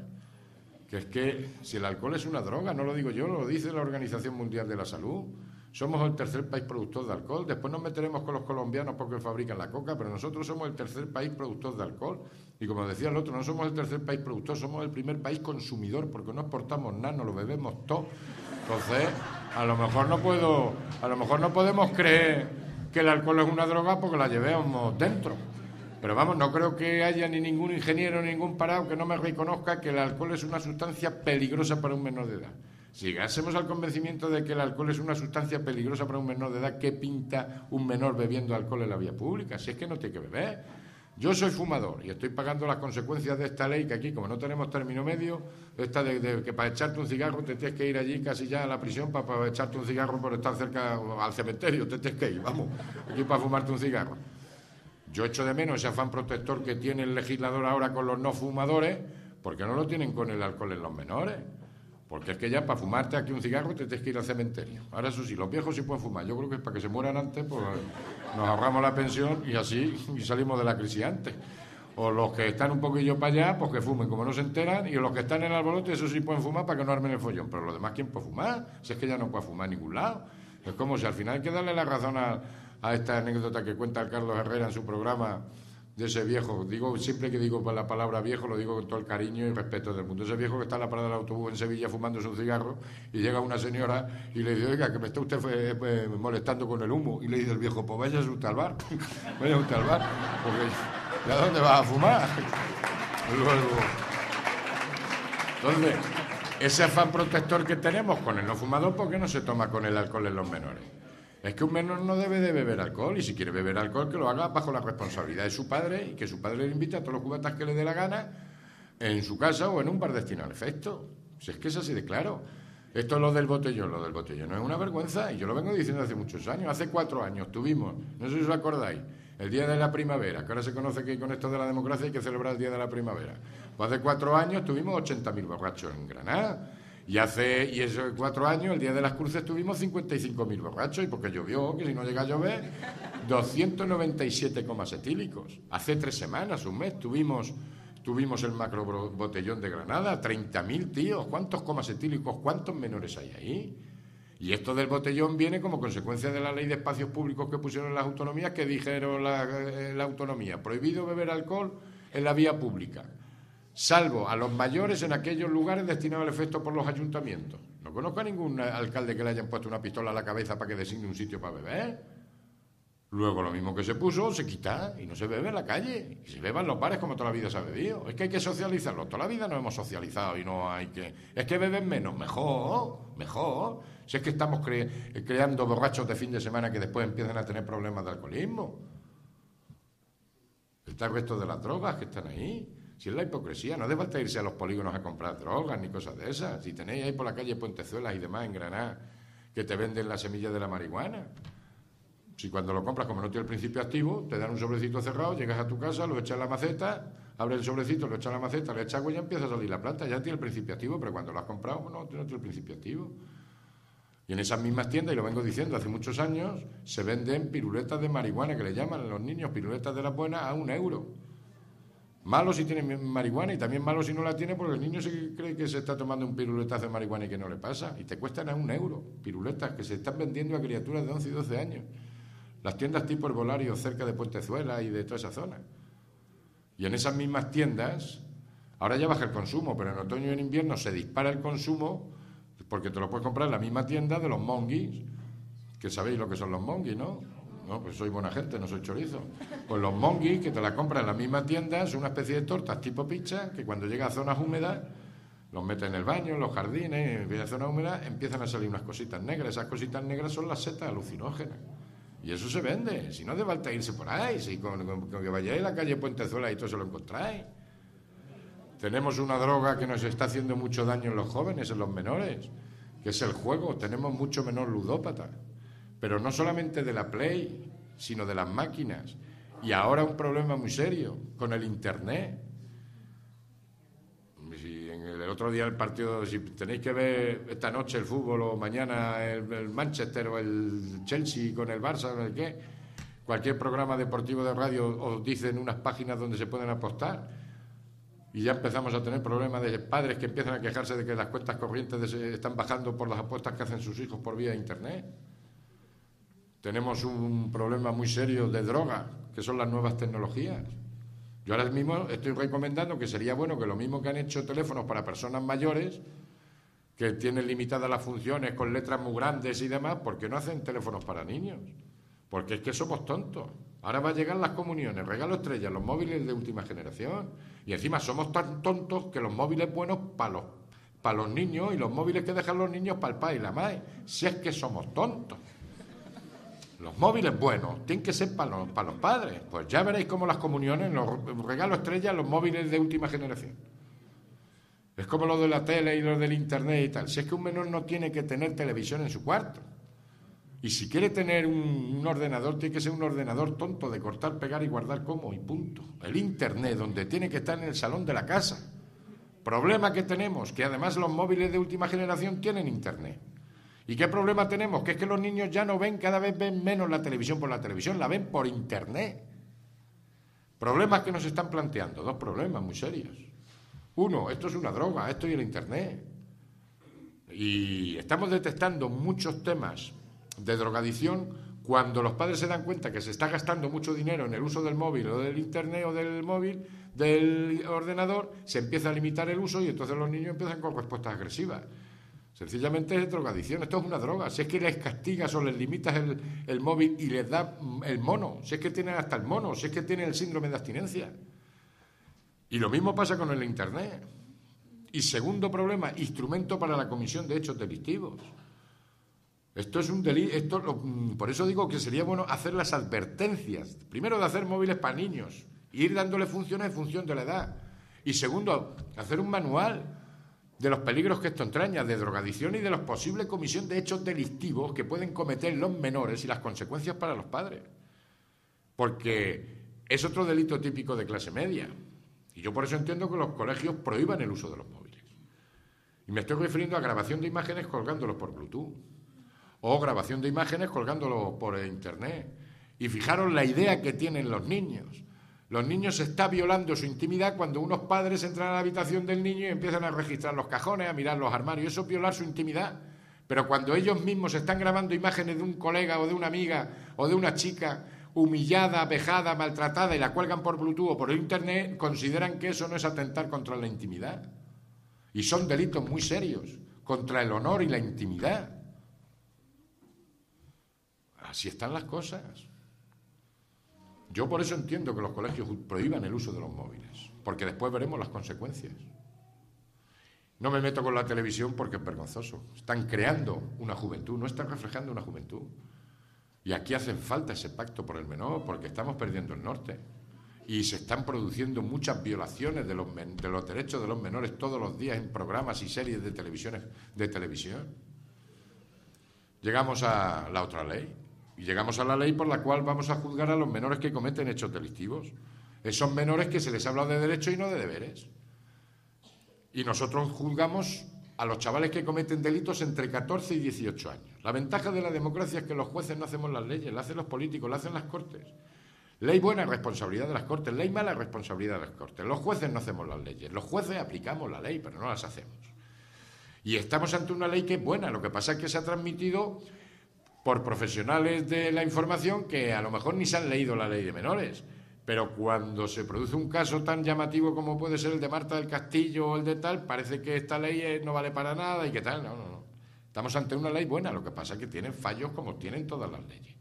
Que es que si el alcohol es una droga, no lo digo yo, lo dice la Organización Mundial de la Salud. Somos el tercer país productor de alcohol. Después nos meteremos con los colombianos porque fabrican la coca, pero nosotros somos el tercer país productor de alcohol. Y como decía el otro, no somos el tercer país productor, somos el primer país consumidor, porque no exportamos nada, nos lo bebemos todo. Entonces, a lo mejor no podemos creer que el alcohol es una droga porque la llevemos dentro. Pero vamos, no creo que haya ni ningún ingeniero ni ningún parado que no me reconozca que el alcohol es una sustancia peligrosa para un menor de edad. Si llegásemos al convencimiento de que el alcohol es una sustancia peligrosa para un menor de edad, ¿qué pinta un menor bebiendo alcohol en la vía pública? Si es que no tiene que beber. Yo soy fumador y estoy pagando las consecuencias de esta ley, que aquí, como no tenemos término medio, esta de que para echarte un cigarro te tienes que ir allí casi ya a la prisión para echarte un cigarro por estar cerca al cementerio, te tienes que ir, vamos, aquí para fumarte un cigarro. Yo echo de menos ese afán protector que tiene el legislador ahora con los no fumadores, porque no lo tienen con el alcohol en los menores. Porque es que ya para fumarte aquí un cigarro te tienes que ir al cementerio. Ahora eso sí, los viejos sí pueden fumar. Yo creo que es para que se mueran antes, pues nos ahorramos la pensión y así y salimos de la crisis antes. O los que están un poquillo para allá, pues que fumen como no se enteran, y los que están en el alborote, eso sí pueden fumar para que no armen el follón. Pero los demás, ¿quién puede fumar? Si es que ya no puede fumar en ningún lado. Es como si al final hay que darle la razón a esta anécdota que cuenta el Carlos Herrera en su programa, de ese viejo. Digo, siempre que digo la palabra viejo, lo digo con todo el cariño y respeto del mundo. Ese viejo que está en la parada del autobús en Sevilla fumándose un cigarro y llega una señora y le dice, oiga, que me está usted molestando con el humo. Y le dice el viejo, pues vaya usted al bar, vaya usted al bar, porque ¿ya dónde vas a fumar? Luego. Entonces, ese afán protector que tenemos con el no fumador, ¿por qué no se toma con el alcohol en los menores? Es que un menor no debe de beber alcohol, y si quiere beber alcohol que lo haga bajo la responsabilidad de su padre y que su padre le invite a todos los cubatas que le dé la gana en su casa o en un bar destinado al efecto. Si es que es así de claro. Esto es lo del botellón no es una vergüenza, y yo lo vengo diciendo hace muchos años. Hace 4 años tuvimos, no sé si os acordáis, el Día de la Primavera, que ahora se conoce que con esto de la democracia hay que celebrar el Día de la Primavera. Pues hace 4 años tuvimos 80.000 borrachos en Granada. Y esos 4 años, el Día de las Cruces, tuvimos 55.000 borrachos, y porque llovió, que si no llega a llover, 297 comas etílicos. Hace 3 semanas, un mes, tuvimos el macro botellón de Granada, 30.000 tíos. ¿Cuántos comas etílicos, cuántos menores hay ahí? Y esto del botellón viene como consecuencia de la ley de espacios públicos que pusieron las autonomías, que dijeron la autonomía, prohibido beber alcohol en la vía pública, salvo a los mayores en aquellos lugares destinados al efecto por los ayuntamientos. No conozco a ningún alcalde que le hayan puesto una pistola a la cabeza para que designe un sitio para beber. Luego lo mismo que se puso, se quita y no se bebe en la calle. Y se beban los bares como toda la vida se ha bebido. Es que hay que socializarlo. Toda la vida nos hemos socializado y no hay que... Es que beben menos, mejor. Si es que estamos creando borrachos de fin de semana que después empiezan a tener problemas de alcoholismo. Está el resto de las drogas que están ahí. Si es la hipocresía, no hace falta irse a los polígonos a comprar drogas ni cosas de esas. Si tenéis ahí por la calle Puentezuelas y demás en Granada que te venden la semilla de la marihuana. Si cuando lo compras, como no tiene el principio activo, te dan un sobrecito cerrado, llegas a tu casa, lo echas en la maceta, abres el sobrecito, lo echas en la maceta, le echas agua y ya empieza a salir la planta. Ya tiene el principio activo, pero cuando lo has comprado, no tiene el principio activo. Y en esas mismas tiendas, y lo vengo diciendo hace muchos años, se venden piruletas de marihuana, que le llaman a los niños piruletas de las buenas, a €1. Malo si tiene marihuana, y también malo si no la tiene, porque el niño se cree que se está tomando un piruletazo de marihuana y que no le pasa. Y te cuestan a €1, piruletas que se están vendiendo a criaturas de 11 y 12 años. Las tiendas tipo Herbolario cerca de Puentezuela y de toda esa zona. Y en esas mismas tiendas, ahora ya baja el consumo, pero en otoño y en invierno se dispara el consumo, porque te lo puedes comprar en la misma tienda de los monguis, que sabéis lo que son los monguis, ¿no? No, pues soy buena gente, no soy chorizo. Pues los monguis, que te la compran en la misma tienda, son una especie de tortas tipo pizza, que cuando llega a zonas húmedas, los meten en el baño, en los jardines, en zonas húmedas, empiezan a salir unas cositas negras. Esas cositas negras son las setas alucinógenas. Y eso se vende. Si no, de falta irse por ahí. Si con que vayáis a la calle Puentezuela y todo se lo encontráis. Tenemos una droga que nos está haciendo mucho daño en los jóvenes, en los menores, que es el juego. Tenemos mucho menor ludópata. Pero no solamente de la Play, sino de las máquinas. Y ahora un problema muy serio con el Internet. Si el otro día el partido, si tenéis que ver esta noche el fútbol o mañana el Manchester o el Chelsea con el Barça o el qué, cualquier programa deportivo de radio os dicen unas páginas donde se pueden apostar, y ya empezamos a tener problemas de padres que empiezan a quejarse de que las cuentas corrientes están bajando por las apuestas que hacen sus hijos por vía de Internet. Tenemos un problema muy serio de droga, que son las nuevas tecnologías. Yo ahora mismo estoy recomendando que sería bueno que lo mismo que han hecho teléfonos para personas mayores, que tienen limitadas las funciones con letras muy grandes y demás, ¿por qué no hacen teléfonos para niños? Porque es que somos tontos. Ahora va a llegar las comuniones, regalo estrella, los móviles de última generación. Y encima somos tan tontos que los móviles buenos para los para los niños y los móviles que dejan los niños para el padre y la madre. Si es que somos tontos. Los móviles buenos tienen que ser para los padres. Pues ya veréis cómo las comuniones, los regalos estrellas, los móviles de última generación. Es como lo de la tele y lo del internet y tal. Si es que un menor no tiene que tener televisión en su cuarto. Y si quiere tener un ordenador, tiene que ser un ordenador tonto de cortar, pegar y guardar como y punto. El internet, donde tiene que estar en el salón de la casa. Problema que tenemos, que además los móviles de última generación tienen internet. ¿Y qué problema tenemos? Que es que los niños ya no ven, cada vez ven menos la televisión por la televisión, la ven por internet. Problemas que nos están planteando, dos problemas muy serios. Uno, esto es una droga, esto y el internet. Y estamos detectando muchos temas de drogadicción cuando los padres se dan cuenta que se está gastando mucho dinero en el uso del móvil o del internet o del móvil, del ordenador, se empieza a limitar el uso y entonces los niños empiezan con respuestas agresivas. Sencillamente es drogadicción, esto es una droga. Si es que les castigas o les limitas el móvil y les das el mono, si es que tienen hasta el mono, si es que tienen el síndrome de abstinencia. Y lo mismo pasa con el internet. Y segundo problema, instrumento para la comisión de hechos delictivos. Esto es un delito, por eso digo que sería bueno hacer las advertencias. Primero, de hacer móviles para niños, ir dándole funciones en función de la edad. Y segundo, hacer un manual de los peligros que esto entraña, de drogadicción y de la posible comisión de hechos delictivos que pueden cometer los menores y las consecuencias para los padres. Porque es otro delito típico de clase media. Y yo por eso entiendo que los colegios prohíban el uso de los móviles. Y me estoy refiriendo a grabación de imágenes colgándolos por Bluetooth. O grabación de imágenes colgándolo por internet. Y fijaros la idea que tienen los niños. Los niños se está violando su intimidad cuando unos padres entran a la habitación del niño y empiezan a registrar los cajones, a mirar los armarios. Eso es violar su intimidad. Pero cuando ellos mismos están grabando imágenes de un colega o de una amiga o de una chica humillada, vejada, maltratada y la cuelgan por Bluetooth o por internet, consideran que eso no es atentar contra la intimidad. Y son delitos muy serios contra el honor y la intimidad. Así están las cosas. Yo por eso entiendo que los colegios prohíban el uso de los móviles, porque después veremos las consecuencias. No me meto con la televisión porque es vergonzoso. Están creando una juventud, no están reflejando una juventud. Y aquí hace falta ese pacto por el menor, porque estamos perdiendo el norte. Y se están produciendo muchas violaciones de los derechos de los menores todos los días en programas y series de televisión. Llegamos a la otra ley. Y llegamos a la ley por la cual vamos a juzgar a los menores que cometen hechos delictivos. Esos menores que se les habla de derechos y no de deberes. Y nosotros juzgamos a los chavales que cometen delitos entre 14 y 18 años. La ventaja de la democracia es que los jueces no hacemos las leyes, las hacen los políticos, las hacen las cortes. Ley buena, responsabilidad de las cortes. Ley mala, responsabilidad de las cortes. Los jueces no hacemos las leyes. Los jueces aplicamos la ley, pero no las hacemos. Y estamos ante una ley que es buena. Lo que pasa es que se ha transmitido por profesionales de la información que a lo mejor ni se han leído la ley de menores. Pero cuando se produce un caso tan llamativo como puede ser el de Marta del Castillo o el de tal, parece que esta ley no vale para nada y que tal. No. Estamos ante una ley buena, lo que pasa es que tienen fallos como tienen todas las leyes.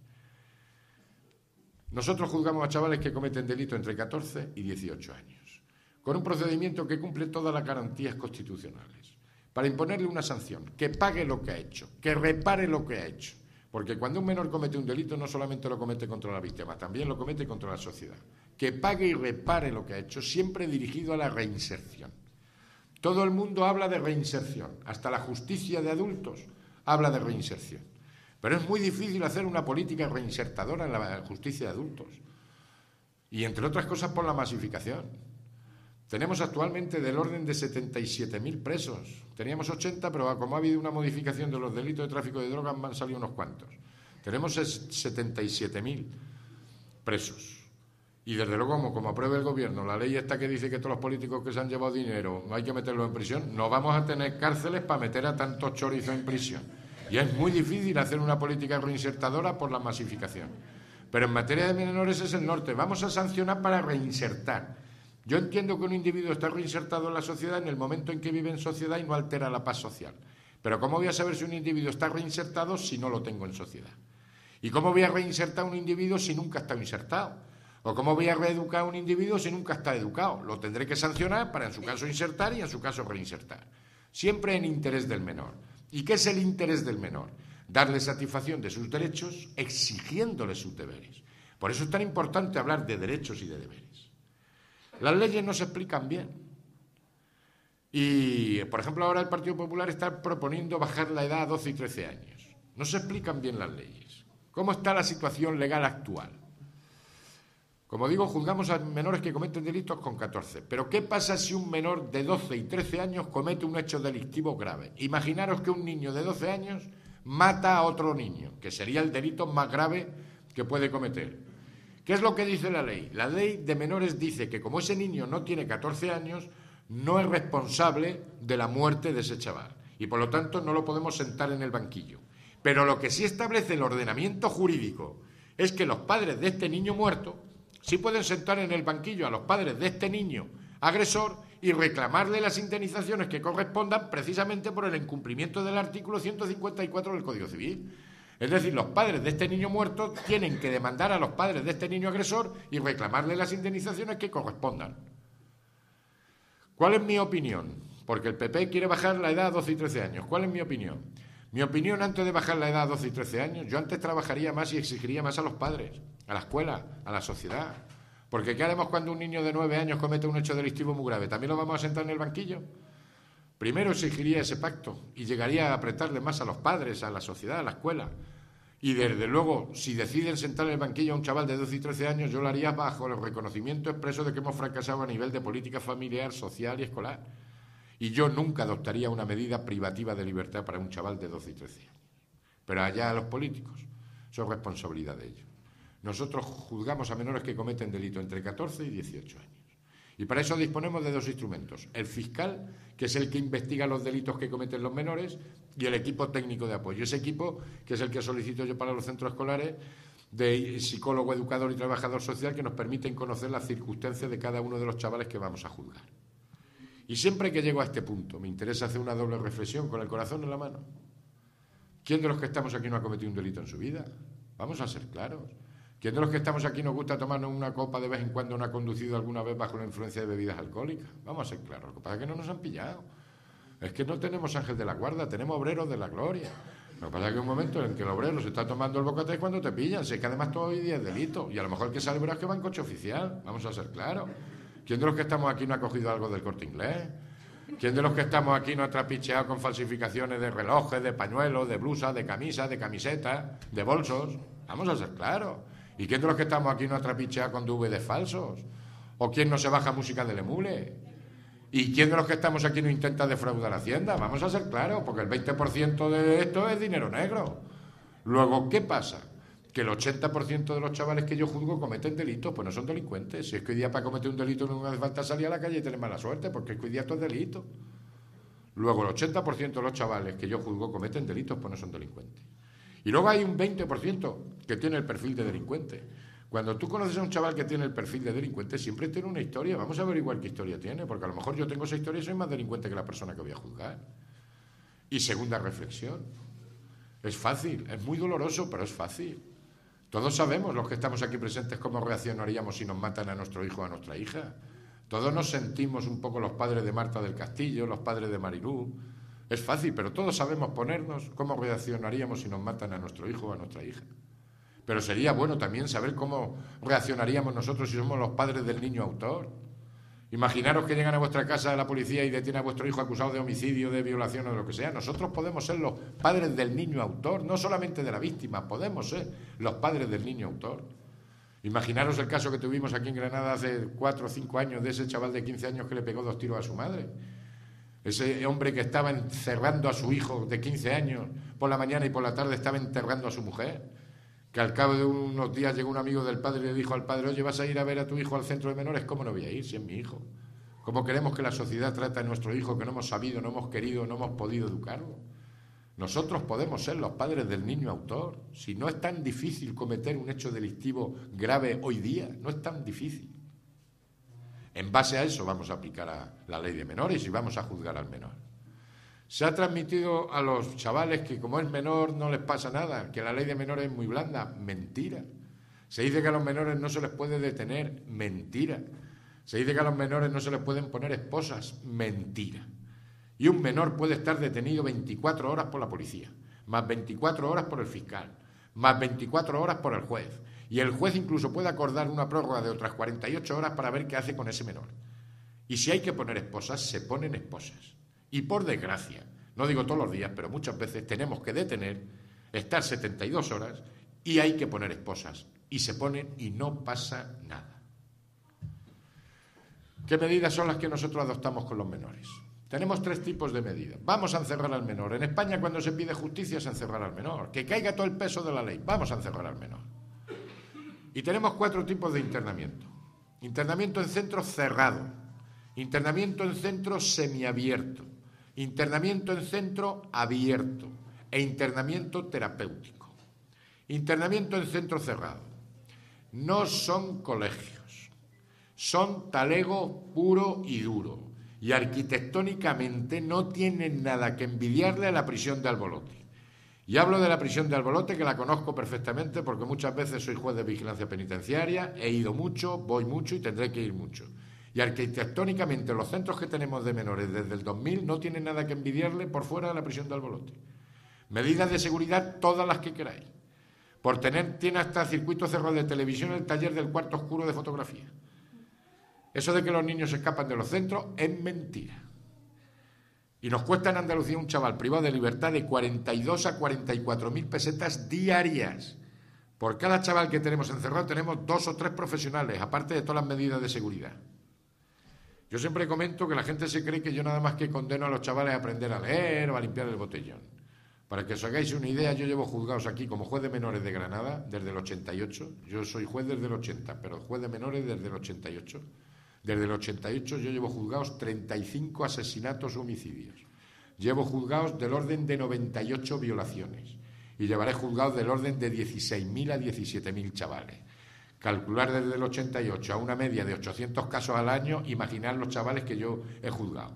Nosotros juzgamos a chavales que cometen delito entre 14 y 18 años, con un procedimiento que cumple todas las garantías constitucionales, para imponerle una sanción, que pague lo que ha hecho, que repare lo que ha hecho. Porque cuando un menor comete un delito no solamente lo comete contra la víctima, también lo comete contra la sociedad. Que pague y repare lo que ha hecho, siempre dirigido a la reinserción. Todo el mundo habla de reinserción, hasta la justicia de adultos habla de reinserción. Pero es muy difícil hacer una política reinsertadora en la justicia de adultos. Y entre otras cosas por la masificación. Tenemos actualmente del orden de 77.000 presos. Teníamos 80, pero como ha habido una modificación de los delitos de tráfico de drogas, han salido unos cuantos. Tenemos 77.000 presos. Y desde luego, como apruebe el gobierno la ley esta que dice que todos los políticos que se han llevado dinero hay que meterlos en prisión, no vamos a tener cárceles para meter a tantos chorizos en prisión. Y es muy difícil hacer una política reinsertadora por la masificación. Pero en materia de menores es el norte. Vamos a sancionar para reinsertar. Yo entiendo que un individuo está reinsertado en la sociedad en el momento en que vive en sociedad y no altera la paz social. Pero ¿cómo voy a saber si un individuo está reinsertado si no lo tengo en sociedad? ¿Y cómo voy a reinsertar a un individuo si nunca está insertado? ¿O cómo voy a reeducar a un individuo si nunca está educado? Lo tendré que sancionar para en su caso insertar y en su caso reinsertar. siempre en interés del menor. ¿Y qué es el interés del menor? Darle satisfacción de sus derechos exigiéndole sus deberes. Por eso es tan importante hablar de derechos y de deberes. Las leyes no se explican bien. Y, por ejemplo, ahora el Partido Popular está proponiendo bajar la edad a 12 y 13 años. No se explican bien las leyes. ¿Cómo está la situación legal actual? Como digo, juzgamos a menores que cometen delitos con 14. Pero ¿qué pasa si un menor de 12 y 13 años comete un hecho delictivo grave? Imaginaros que un niño de 12 años mata a otro niño, que sería el delito más grave que puede cometer. ¿Qué es lo que dice la ley? La ley de menores dice que como ese niño no tiene 14 años, no es responsable de la muerte de ese chaval. Y por lo tanto no lo podemos sentar en el banquillo. Pero lo que sí establece el ordenamiento jurídico es que los padres de este niño muerto sí pueden sentar en el banquillo a los padres de este niño agresor y reclamarle las indemnizaciones que correspondan precisamente por el incumplimiento del artículo 154 del Código Civil. Es decir, los padres de este niño muerto tienen que demandar a los padres de este niño agresor y reclamarle las indemnizaciones que correspondan. ¿Cuál es mi opinión? Porque el PP quiere bajar la edad a 12 y 13 años. ¿Cuál es mi opinión? Mi opinión, antes de bajar la edad a 12 y 13 años, yo antes trabajaría más y exigiría más a los padres, a la escuela, a la sociedad. Porque ¿qué haremos cuando un niño de 9 años comete un hecho delictivo muy grave? ¿También lo vamos a sentar en el banquillo? Primero exigiría ese pacto y llegaría a apretarle más a los padres, a la sociedad, a la escuela. Y desde luego, si deciden sentar en el banquillo a un chaval de 12 y 13 años, yo lo haría bajo el reconocimiento expreso de que hemos fracasado a nivel de política familiar, social y escolar. Y yo nunca adoptaría una medida privativa de libertad para un chaval de 12 y 13 años. Pero allá a los políticos, eso es responsabilidad de ellos. Nosotros juzgamos a menores que cometen delito entre 14 y 18 años. Y para eso disponemos de dos instrumentos. El fiscal, que es el que investiga los delitos que cometen los menores, y el equipo técnico de apoyo. Ese equipo, que es el que solicito yo para los centros escolares, de psicólogo, educador y trabajador social, que nos permiten conocer las circunstancias de cada uno de los chavales que vamos a juzgar. Y siempre que llego a este punto, me interesa hacer una doble reflexión con el corazón en la mano. ¿Quién de los que estamos aquí no ha cometido un delito en su vida? Vamos a ser claros. ¿Quién de los que estamos aquí nos gusta tomarnos una copa de vez en cuando no ha conducido alguna vez bajo la influencia de bebidas alcohólicas? Vamos a ser claros. Lo que pasa es que no nos han pillado. Es que no tenemos ángel de la guarda, tenemos obreros de la gloria. Lo que pasa es que hay un momento en que el obrero se está tomando el bocata es cuando te pillan. Si es que además todo hoy día es delito. Y a lo mejor el que sale verás que va en coche oficial. Vamos a ser claros. ¿Quién de los que estamos aquí no ha cogido algo del Corte Inglés? ¿Quién de los que estamos aquí no ha trapicheado con falsificaciones de relojes, de pañuelos, de blusas, de camisas, de camisetas, de bolsos? Vamos a ser claros. ¿Y quién de los que estamos aquí no ha trapicheado con DVDs falsos? ¿O quién no se baja música del emule? ¿Y quién de los que estamos aquí no intenta defraudar a Hacienda? Vamos a ser claros, porque el 20% de esto es dinero negro. Luego, ¿qué pasa? Que el 80% de los chavales que yo juzgo cometen delitos, pues no son delincuentes. Si es que hoy día para cometer un delito no hace falta salir a la calle y tener mala suerte, porque es que hoy día esto es delito. Luego, el 80% de los chavales que yo juzgo cometen delitos, pues no son delincuentes. Y luego hay un 20% que tiene el perfil de delincuente. Cuando tú conoces a un chaval que tiene el perfil de delincuente, siempre tiene una historia. Vamos a averiguar qué historia tiene, porque a lo mejor yo tengo esa historia y soy más delincuente que la persona que voy a juzgar. Y segunda reflexión. Es fácil, es muy doloroso, pero es fácil. Todos sabemos, los que estamos aquí presentes, cómo reaccionaríamos si nos matan a nuestro hijo o a nuestra hija. Todos nos sentimos un poco los padres de Marta del Castillo, los padres de Marilú. Es fácil, pero todos sabemos ponernos cómo reaccionaríamos si nos matan a nuestro hijo o a nuestra hija. Pero sería bueno también saber cómo reaccionaríamos nosotros si somos los padres del niño autor. Imaginaros que llegan a vuestra casa a la policía y detiene a vuestro hijo acusado de homicidio, de violación o de lo que sea. Nosotros podemos ser los padres del niño autor, no solamente de la víctima, podemos ser los padres del niño autor. Imaginaros el caso que tuvimos aquí en Granada hace 4 o 5 años de ese chaval de 15 años que le pegó 2 tiros a su madre. Ese hombre que estaba encerrando a su hijo de 15 años por la mañana y por la tarde estaba enterrando a su mujer. Que al cabo de unos días llegó un amigo del padre y le dijo al padre: oye, ¿vas a ir a ver a tu hijo al centro de menores? ¿Cómo no voy a ir si es mi hijo? ¿Cómo queremos que la sociedad trate a nuestro hijo que no hemos sabido, no hemos querido, no hemos podido educarlo? Nosotros podemos ser los padres del niño autor. Si no es tan difícil cometer un hecho delictivo grave hoy día, no es tan difícil. En base a eso vamos a aplicar a la ley de menores y vamos a juzgar al menor. Se ha transmitido a los chavales que como es menor no les pasa nada, que la ley de menores es muy blanda. Mentira. Se dice que a los menores no se les puede detener. Mentira. Se dice que a los menores no se les pueden poner esposas. Mentira. Y un menor puede estar detenido 24 horas por la policía, más 24 horas por el fiscal, más 24 horas por el juez. Y el juez incluso puede acordar una prórroga de otras 48 horas para ver qué hace con ese menor. Y si hay que poner esposas, se ponen esposas. Y por desgracia, no digo todos los días, pero muchas veces tenemos que detener, estar 72 horas y hay que poner esposas. Y se ponen y no pasa nada. ¿Qué medidas son las que nosotros adoptamos con los menores? Tenemos 3 tipos de medidas. Vamos a encerrar al menor. En España, cuando se pide justicia, es encerrar al menor. Que caiga todo el peso de la ley. Vamos a encerrar al menor. Y tenemos 4 tipos de internamiento. Internamiento en centro cerrado. Internamiento en centro semiabierto. Internamiento en centro abierto. E internamiento terapéutico. Internamiento en centro cerrado. No son colegios. Son talego puro y duro. Y arquitectónicamente no tienen nada que envidiarle a la prisión de Albolote. Y hablo de la prisión de Albolote, que la conozco perfectamente porque muchas veces soy juez de vigilancia penitenciaria, he ido mucho, voy mucho y tendré que ir mucho. Y arquitectónicamente los centros que tenemos de menores desde el 2000 no tienen nada que envidiarle por fuera de la prisión de Albolote. Medidas de seguridad todas las que queráis. Tiene hasta circuito cerrado de televisión el taller del cuarto oscuro de fotografía. Eso de que los niños se escapan de los centros es mentira. Y nos cuesta en Andalucía un chaval privado de libertad de 42 a 44.000 pesetas diarias. Por cada chaval que tenemos encerrado tenemos 2 o 3 profesionales, aparte de todas las medidas de seguridad. Yo siempre comento que la gente se cree que yo nada más que condeno a los chavales a aprender a leer o a limpiar el botellón. Para que os hagáis una idea, yo llevo juzgados aquí como juez de menores de Granada desde el 88. Yo soy juez desde el 80, pero juez de menores desde el 88. Desde el 88 yo llevo juzgados 35 asesinatos o homicidios. Llevo juzgados del orden de 98 violaciones. Y llevaré juzgados del orden de 16.000 a 17.000 chavales. Calcular desde el 88 a una media de 800 casos al año, imaginar los chavales que yo he juzgado.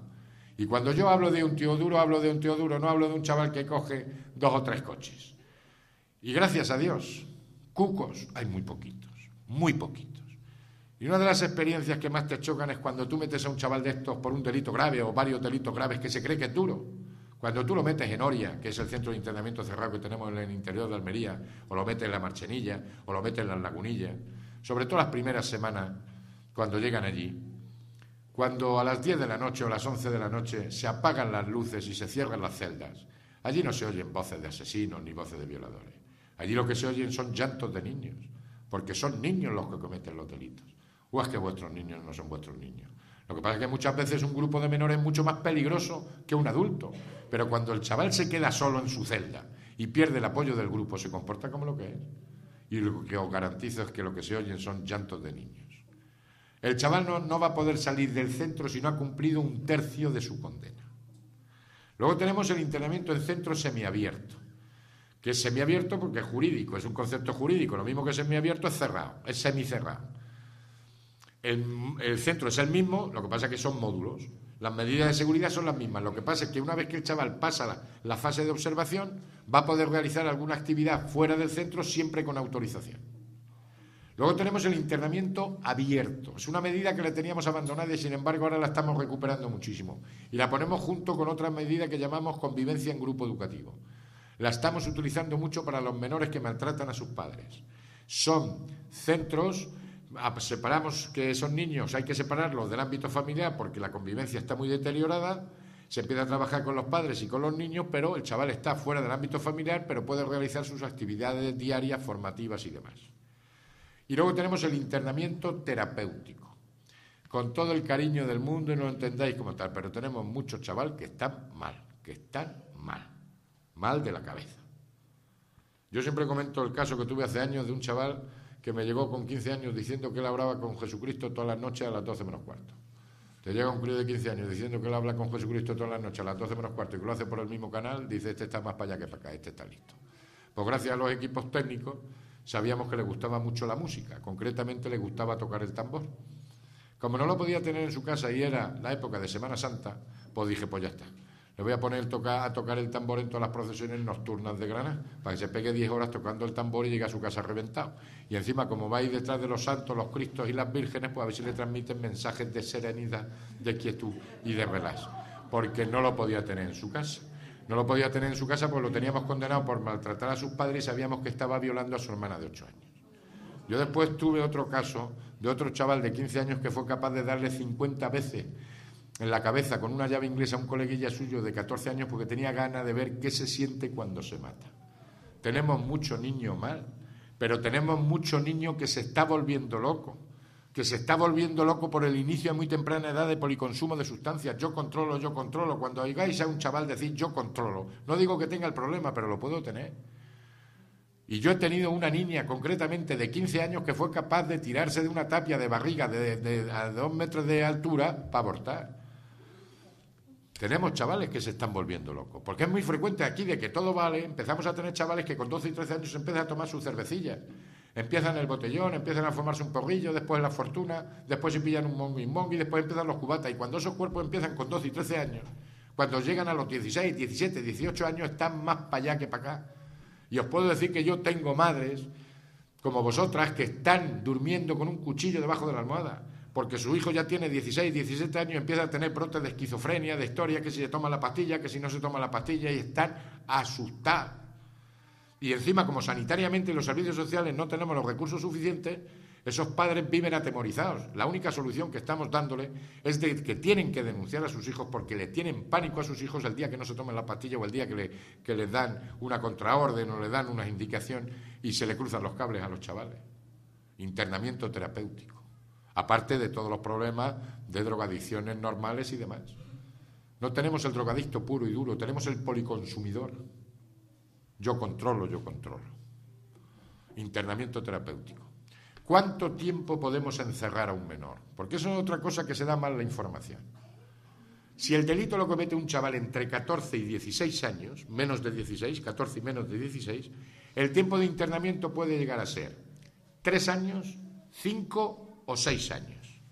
Y cuando yo hablo de un tío duro, no hablo de un chaval que coge 2 o 3 coches. Y gracias a Dios, cucos hay muy poquitos, muy poquitos. Y una de las experiencias que más te chocan es cuando tú metes a un chaval de estos por un delito grave o varios delitos graves que se cree que es duro. Cuando tú lo metes en Oria, que es el centro de internamiento cerrado que tenemos en el interior de Almería, o lo metes en la Marchenilla, o lo metes en las Lagunillas, sobre todo las primeras semanas, cuando llegan allí, cuando a las 10 de la noche o a las 11 de la noche se apagan las luces y se cierran las celdas, allí no se oyen voces de asesinos ni voces de violadores. Allí lo que se oyen son llantos de niños, porque son niños los que cometen los delitos. ¿O es que vuestros niños no son vuestros niños? Lo que pasa es que muchas veces un grupo de menores es mucho más peligroso que un adulto. Pero cuando el chaval se queda solo en su celda y pierde el apoyo del grupo, se comporta como lo que es. Y lo que os garantizo es que lo que se oyen son llantos de niños. El chaval no va a poder salir del centro si no ha cumplido 1/3 de su condena. Luego tenemos el internamiento en centro semiabierto, que es semiabierto porque es jurídico, es un concepto jurídico. Lo mismo que semiabierto es cerrado, es semicerrado. El centro es el mismo, lo que pasa es que son módulos. Las medidas de seguridad son las mismas. Lo que pasa es que una vez que el chaval pasa la fase de observación, va a poder realizar alguna actividad fuera del centro siempre con autorización. Luego tenemos el internamiento abierto. Es una medida que la teníamos abandonada y sin embargo ahora la estamos recuperando muchísimo. Y la ponemos junto con otra medida que llamamos convivencia en grupo educativo. La estamos utilizando mucho para los menores que maltratan a sus padres. Son centros... Separamos que son niños, hay que separarlos del ámbito familiar porque la convivencia está muy deteriorada, se empieza a trabajar con los padres y con los niños, pero el chaval está fuera del ámbito familiar, pero puede realizar sus actividades diarias, formativas y demás. Y luego tenemos el internamiento terapéutico, con todo el cariño del mundo y no lo entendáis como tal, pero tenemos muchos chavales que están mal de la cabeza. Yo siempre comento el caso que tuve hace años de un chaval que me llegó con 15 años diciendo que él hablaba con Jesucristo todas las noches a las 12 menos cuarto. Te llega un crío de 15 años diciendo que él habla con Jesucristo todas las noches a las 12 menos cuarto y que lo hace por el mismo canal, dice, este está más para allá que para acá, este está listo. Pues gracias a los equipos técnicos sabíamos que le gustaba mucho la música, concretamente le gustaba tocar el tambor. Como no lo podía tener en su casa y era la época de Semana Santa, pues dije, pues ya está. Le voy a poner a tocar el tambor en todas las procesiones nocturnas de Granada, para que se pegue 10 horas tocando el tambor y llegue a su casa reventado. Y encima, como vais detrás de los santos, los cristos y las vírgenes, pues a ver si le transmiten mensajes de serenidad, de quietud y de relax. porque no lo podía tener en su casa. No lo podía tener en su casa porque lo teníamos condenado por maltratar a sus padres y sabíamos que estaba violando a su hermana de 8 años. Yo después tuve otro caso de otro chaval de 15 años que fue capaz de darle 50 veces en la cabeza con una llave inglesa a un coleguilla suyo de 14 años porque tenía ganas de ver qué se siente cuando se mata. Tenemos mucho niño mal, pero tenemos mucho niño que se está volviendo loco, por el inicio a muy temprana edad de policonsumo de sustancias. Yo controlo. Cuando oigáis a un chaval decir yo controlo, no digo que tenga el problema, pero lo puedo tener. Y yo he tenido una niña, concretamente de 15 años, que fue capaz de tirarse de una tapia de barriga a 2 metros de altura para abortar. Tenemos chavales que se están volviendo locos, porque es muy frecuente aquí de que todo vale. Empezamos a tener chavales que con 12 y 13 años empiezan a tomar sus cervecillas. Empiezan el botellón, empiezan a formarse un porrillo, después la fortuna, después se pillan un mongui, después empiezan los cubatas. Y cuando esos cuerpos empiezan con 12 y 13 años, cuando llegan a los 16, 17, 18 años, están más para allá que para acá. Y os puedo decir que yo tengo madres, como vosotras, que están durmiendo con un cuchillo debajo de la almohada, porque su hijo ya tiene 16, 17 años y empieza a tener brotes de esquizofrenia, de historia, que si se toma la pastilla, que si no se toma la pastilla, y están asustados. Y encima, como sanitariamente los servicios sociales no tenemos los recursos suficientes, esos padres viven atemorizados. La única solución que estamos dándole es de que tienen que denunciar a sus hijos porque le tienen pánico a sus hijos el día que no se tomen la pastilla o el día que les dan una contraorden o le dan una indicación y se le cruzan los cables a los chavales. Internamiento terapéutico. Aparte de todos los problemas de drogadicciones normales y demás. No tenemos el drogadicto puro y duro, tenemos el policonsumidor. Yo controlo. Internamiento terapéutico. ¿Cuánto tiempo podemos encerrar a un menor? Porque eso es otra cosa que se da mal la información. Si el delito lo comete un chaval entre 14 y 16 años, menos de 16, 14 y menos de 16, el tiempo de internamiento puede llegar a ser 3 años, 5 o 6 años.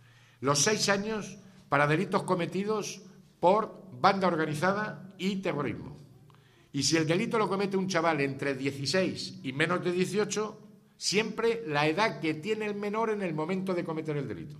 Los 6 años para delitos cometidos por banda organizada y terrorismo. Y si el delito lo comete un chaval entre 16 y menos de 18, siempre la edad que tiene el menor en el momento de cometer el delito.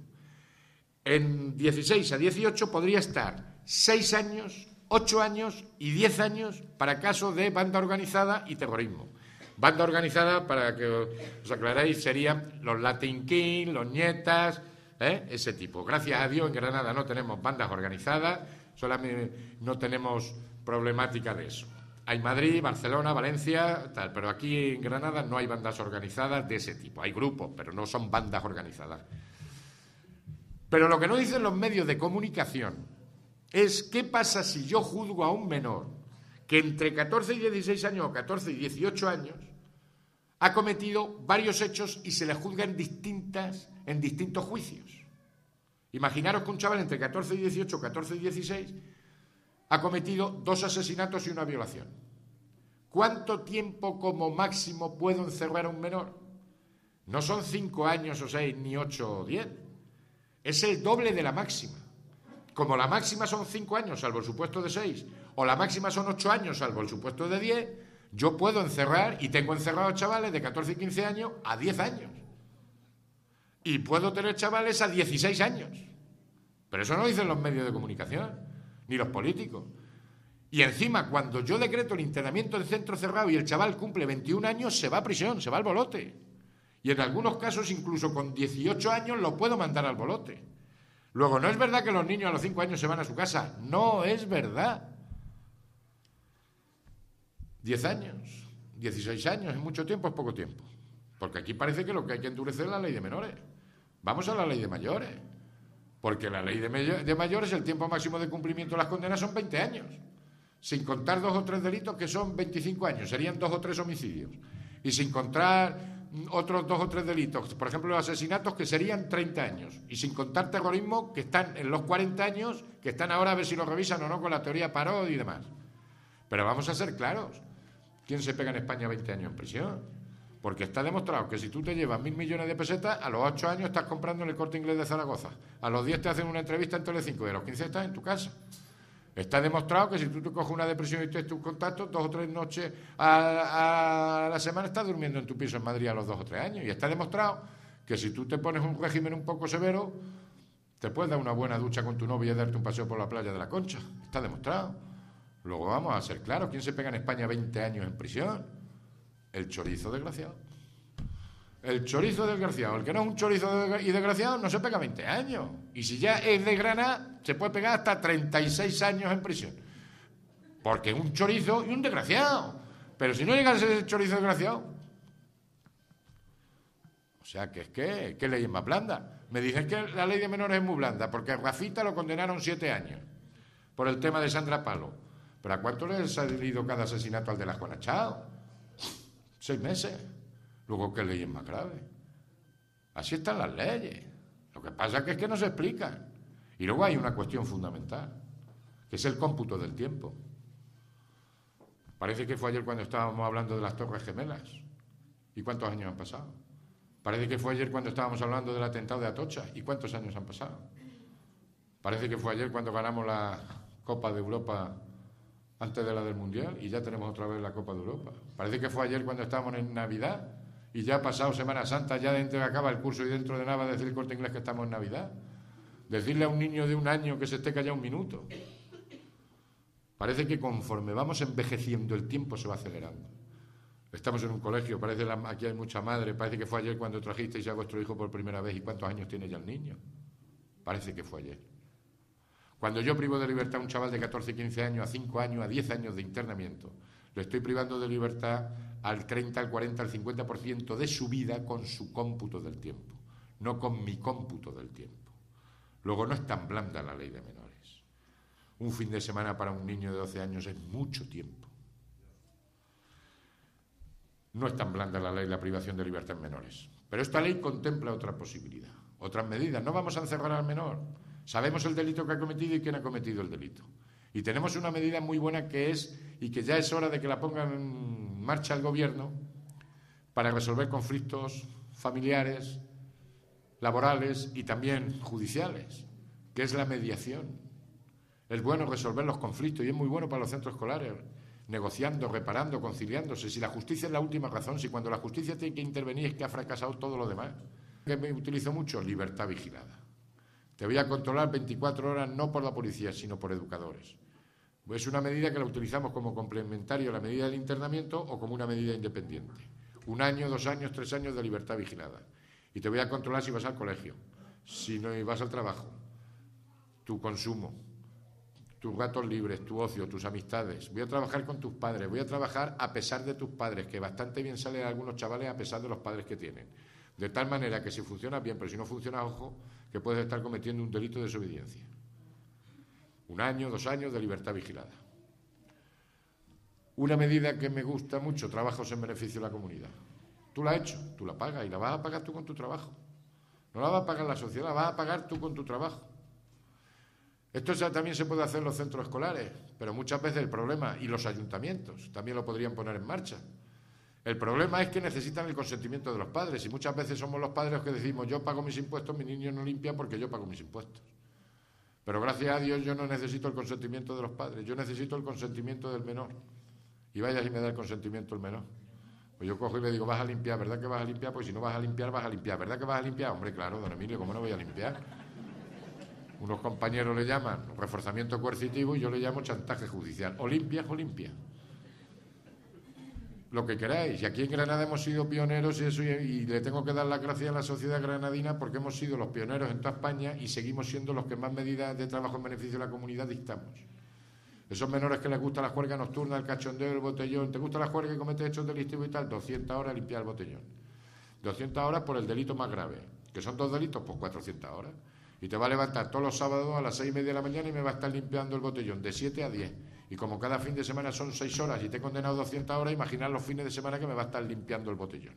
En 16 a 18 podría estar 6 años, 8 años y 10 años para casos de banda organizada y terrorismo. Banda organizada, para que os aclaréis, serían los Latin King, los Nietas, ese tipo. Gracias a Dios en Granada no tenemos bandas organizadas, solamente no tenemos problemática de eso. Hay Madrid, Barcelona, Valencia, tal, pero aquí en Granada no hay bandas organizadas de ese tipo. Hay grupos, pero no son bandas organizadas. Pero lo que no dicen los medios de comunicación es qué pasa si yo juzgo a un menor que entre 14 y 16 años o 14 y 18 años ha cometido varios hechos y se le juzga en distintos juicios. Imaginaros que un chaval entre 14 y 18, 14 y 16 ha cometido 2 asesinatos y una violación. ¿Cuánto tiempo como máximo puedo encerrar a un menor? No son 5 años o 6, ni 8 o 10. Es el doble de la máxima. Como la máxima son 5 años, salvo el supuesto de 6, o la máxima son 8 años, salvo el supuesto de 10, yo puedo encerrar, y tengo encerrados chavales de 14 y 15 años a 10 años. Y puedo tener chavales a 16 años. Pero eso no dicen los medios de comunicación ni los políticos. Y encima, cuando yo decreto el internamiento en centro cerrado y el chaval cumple 21 años, se va a prisión, se va al bolote. Y en algunos casos, incluso con 18 años, lo puedo mandar al bolote. Luego, no es verdad que los niños a los 5 años se van a su casa. No es verdad. 10 años, 16 años, ¿es mucho tiempo o es poco tiempo? Porque aquí parece que lo que hay que endurecer es la ley de menores. Vamos a la ley de mayores. Porque la ley de mayores, el tiempo máximo de cumplimiento de las condenas son 20 años. Sin contar 2 o 3 delitos que son 25 años, serían 2 o 3 homicidios. Y sin contar otros 2 o 3 delitos, por ejemplo los asesinatos, que serían 30 años. Y sin contar terrorismo, que están en los 40 años, que están ahora a ver si lo revisan o no con la teoría Parot y demás. Pero vamos a ser claros. ¿Quién se pega en España 20 años en prisión? Porque está demostrado que si tú te llevas 1.000 millones de pesetas, a los 8 años estás comprando en el Corte Inglés de Zaragoza. A los 10 te hacen una entrevista en Telecinco y a los 15 estás en tu casa. Está demostrado que si tú te coges una depresión y te tus contactos, 2 o 3 noches a la semana estás durmiendo en tu piso en Madrid a los 2 o 3 años. Y está demostrado que si tú te pones un régimen un poco severo, Te puedes dar una buena ducha con tu novia y darte un paseo por la playa de la Concha. Está demostrado. Luego vamos a ser claros. ¿Quién se pega en España 20 años en prisión? El chorizo desgraciado. El chorizo desgraciado. El que no es un chorizo y desgraciado no se pega 20 años. Y si ya es de Granada, se puede pegar hasta 36 años en prisión. Porque es un chorizo y un desgraciado. Pero si no llega a ser el chorizo desgraciado. O sea, que es que, ¿qué ley es más blanda? Me dicen que la ley de menores es muy blanda, porque a Rafita lo condenaron 7 años por el tema de Sandra Palo. ¿Pero a cuánto les ha salido cada asesinato al de la Juana Chao? 6 meses. Luego, ¿qué ley es más grave? Así están las leyes. Lo que pasa es que no se explican. Y luego hay una cuestión fundamental, que es el cómputo del tiempo. Parece que fue ayer cuando estábamos hablando de las Torres Gemelas. ¿Y cuántos años han pasado? Parece que fue ayer cuando estábamos hablando del atentado de Atocha. ¿Y cuántos años han pasado? Parece que fue ayer cuando ganamos la Copa de Europa antes de la del Mundial y ya tenemos otra vez la Copa de Europa. Parece que fue ayer cuando estábamos en Navidad y ya ha pasado Semana Santa, ya dentro acaba el curso y dentro de nada va a decir el Corte Inglés que estamos en Navidad. Decirle a un niño de 1 año que se esté callado 1 minuto. Parece que conforme vamos envejeciendo el tiempo se va acelerando. Estamos en un colegio, parece aquí hay mucha madre, parece que fue ayer cuando trajisteis a vuestro hijo por primera vez y cuántos años tiene ya el niño. Parece que fue ayer. Cuando yo privo de libertad a un chaval de 14, 15 años, a 5 años, a 10 años de internamiento, le estoy privando de libertad al 30, al 40, al 50% de su vida con su cómputo del tiempo, no con mi cómputo del tiempo. Luego no es tan blanda la ley de menores. Un fin de semana para un niño de 12 años es mucho tiempo. No es tan blanda la ley de la privación de libertad en menores. Pero esta ley contempla otra posibilidad, otras medidas. No vamos a encerrar al menor. Sabemos el delito que ha cometido y quién ha cometido el delito. Y tenemos una medida muy buena que es, y que ya es hora de que la ponga en marcha el gobierno, para resolver conflictos familiares, laborales y también judiciales, que es la mediación. Es bueno resolver los conflictos y es muy bueno para los centros escolares, negociando, reparando, conciliándose. Si la justicia es la última razón, si cuando la justicia tiene que intervenir es que ha fracasado todo lo demás. ¿Qué me utilizo mucho? Libertad vigilada. Te voy a controlar 24 horas no por la policía, sino por educadores. Es una medida que la utilizamos como complementario a la medida del internamiento o como una medida independiente. 1 año, 2 años, 3 años de libertad vigilada. Y te voy a controlar si vas al colegio, si no vas al trabajo, tu consumo, tus ratos libres, tu ocio, tus amistades. Voy a trabajar con tus padres, voy a trabajar a pesar de tus padres, que bastante bien salen algunos chavales a pesar de los padres que tienen. De tal manera que si funciona bien, pero si no funciona, ojo, que puedes estar cometiendo un delito de desobediencia. 1 año, 2 años de libertad vigilada. Una medida que me gusta mucho, trabajos en beneficio de la comunidad. Tú la has hecho, tú la pagas y la vas a pagar tú con tu trabajo. No la va a pagar la sociedad, la vas a pagar tú con tu trabajo. Esto ya también se puede hacer en los centros escolares, pero muchas veces el problema, y los ayuntamientos también lo podrían poner en marcha. El problema es que necesitan el consentimiento de los padres y muchas veces somos los padres los que decimos yo pago mis impuestos, mi niño no limpia porque yo pago mis impuestos. Pero gracias a Dios yo no necesito el consentimiento de los padres, yo necesito el consentimiento del menor. Y vaya si me da el consentimiento el menor. Pues yo cojo y le digo, vas a limpiar, ¿verdad que vas a limpiar? Pues si no vas a limpiar, ¿verdad que vas a limpiar? Hombre, claro, don Emilio, ¿cómo no voy a limpiar? Unos compañeros le llaman reforzamiento coercitivo y yo le llamo chantaje judicial. O limpias o limpia. Lo que queráis. Y aquí en Granada hemos sido pioneros y le tengo que dar las gracias a la sociedad granadina porque hemos sido los pioneros en toda España y seguimos siendo los que más medidas de trabajo en beneficio de la comunidad dictamos. Esos menores que les gusta la juerga nocturna, el cachondeo, el botellón, ¿te gusta la juerga y cometes hechos delictivos y tal? 200 horas limpiar el botellón. 200 horas por el delito más grave. ¿Que son 2 delitos? Pues 400 horas. Y te va a levantar todos los sábados a las 6:30 de la mañana y me va a estar limpiando el botellón de 7 a 10. Y como cada fin de semana son 6 horas y te he condenado 200 horas, imaginad los fines de semana que me va a estar limpiando el botellón.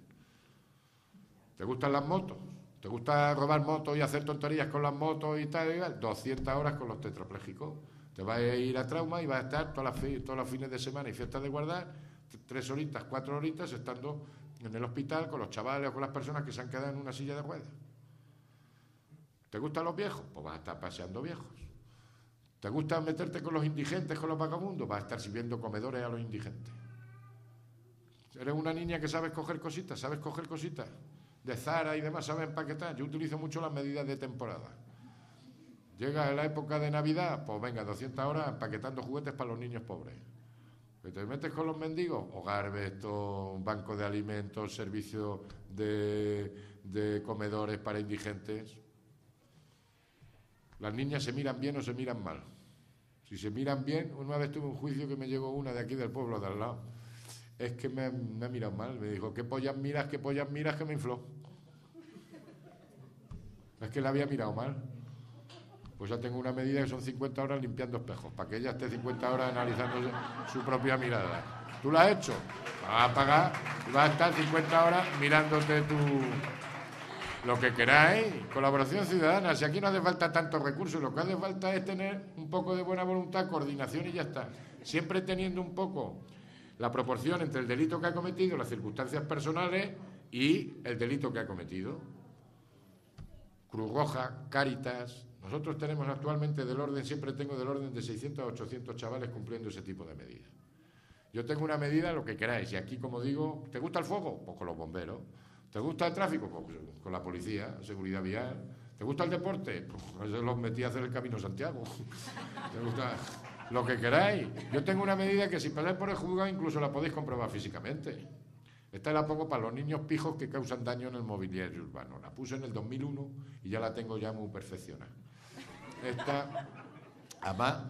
¿Te gustan las motos? ¿Te gusta robar motos y hacer tonterías con las motos y tal? 200 horas con los tetraplégicos. Te vas a ir a trauma y vas a estar todos los fines de semana y fiestas de guardar 3 horitas, 4 horitas estando en el hospital con los chavales o con las personas que se han quedado en una silla de ruedas. ¿Te gustan los viejos? Pues vas a estar paseando viejos. ¿Te gusta meterte con los indigentes, con los vagabundos? Vas a estar sirviendo comedores a los indigentes. ¿Eres una niña que sabes coger cositas? ¿Sabes coger cositas? De Zara y demás, ¿sabes empaquetar? Yo utilizo mucho las medidas de temporada. Llega la época de Navidad, pues venga, 200 horas empaquetando juguetes para los niños pobres. Que te metes con los mendigos, hogar, esto, un banco de alimentos, servicio de comedores para indigentes. Las niñas se miran bien o se miran mal. Si se miran bien, una vez tuve un juicio que me llegó una de aquí del pueblo de al lado. Es que me ha mirado mal, me dijo, ¿qué pollas miras, que me infló? Es que la había mirado mal. Pues ya tengo una medida que son 50 horas limpiando espejos, para que ella esté 50 horas analizando su propia mirada. ¿Tú la has hecho? Vas a pagar y vas a estar 50 horas mirándote lo que queráis. Colaboración ciudadana. Si aquí no hace falta tantos recursos, lo que hace falta es tener un poco de buena voluntad, coordinación y ya está. Siempre teniendo un poco la proporción entre el delito que ha cometido, las circunstancias personales y el delito que ha cometido. Cruz Roja, Cáritas. Nosotros tenemos actualmente siempre tengo del orden de 600 a 800 chavales cumpliendo ese tipo de medidas. Yo tengo una medida, lo que queráis, y aquí, como digo, ¿te gusta el fuego? Pues con los bomberos. ¿Te gusta el tráfico? Pues con la policía, seguridad vial. ¿Te gusta el deporte? Pues los metí a hacer el Camino Santiago. ¿Te gusta lo que queráis? Yo tengo una medida que si peleáis por el juzgado incluso la podéis comprobar físicamente. Esta la pongo para los niños pijos que causan daño en el mobiliario urbano. La puse en el 2001 y ya la tengo ya muy perfeccionada. Esta, además,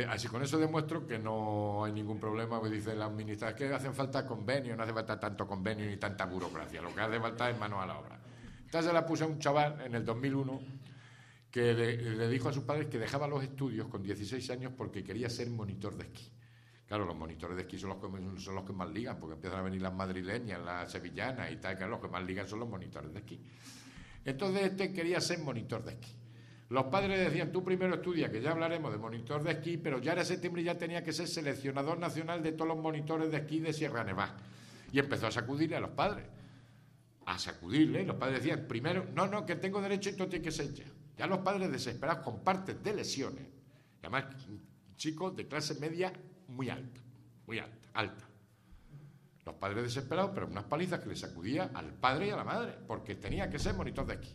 así con eso demuestro que no hay ningún problema, que dicen las ministras, que hacen falta convenios, no hace falta tanto convenio ni tanta burocracia, lo que hace falta es manos a la obra. Esta se la puse a un chaval en el 2001 que le dijo a sus padres que dejaba los estudios con 16 años porque quería ser monitor de esquí. Claro, los monitores de esquí son los que más ligan, porque empiezan a venir las madrileñas, las sevillanas y tal, que los que más ligan son los monitores de esquí. Entonces este quería ser monitor de esquí. Los padres decían, tú primero estudia, que ya hablaremos de monitor de esquí, pero ya en septiembre ya tenía que ser seleccionador nacional de todos los monitores de esquí de Sierra Nevada. Y empezó a sacudirle a los padres. A sacudirle. Los padres decían, primero, no, que tengo derecho y todo tiene que ser ya. Ya los padres desesperados con partes de lesiones. Y además, chicos de clase media muy alta. Los padres desesperados, pero unas palizas que le sacudía al padre y a la madre, porque tenía que ser monitor de esquí.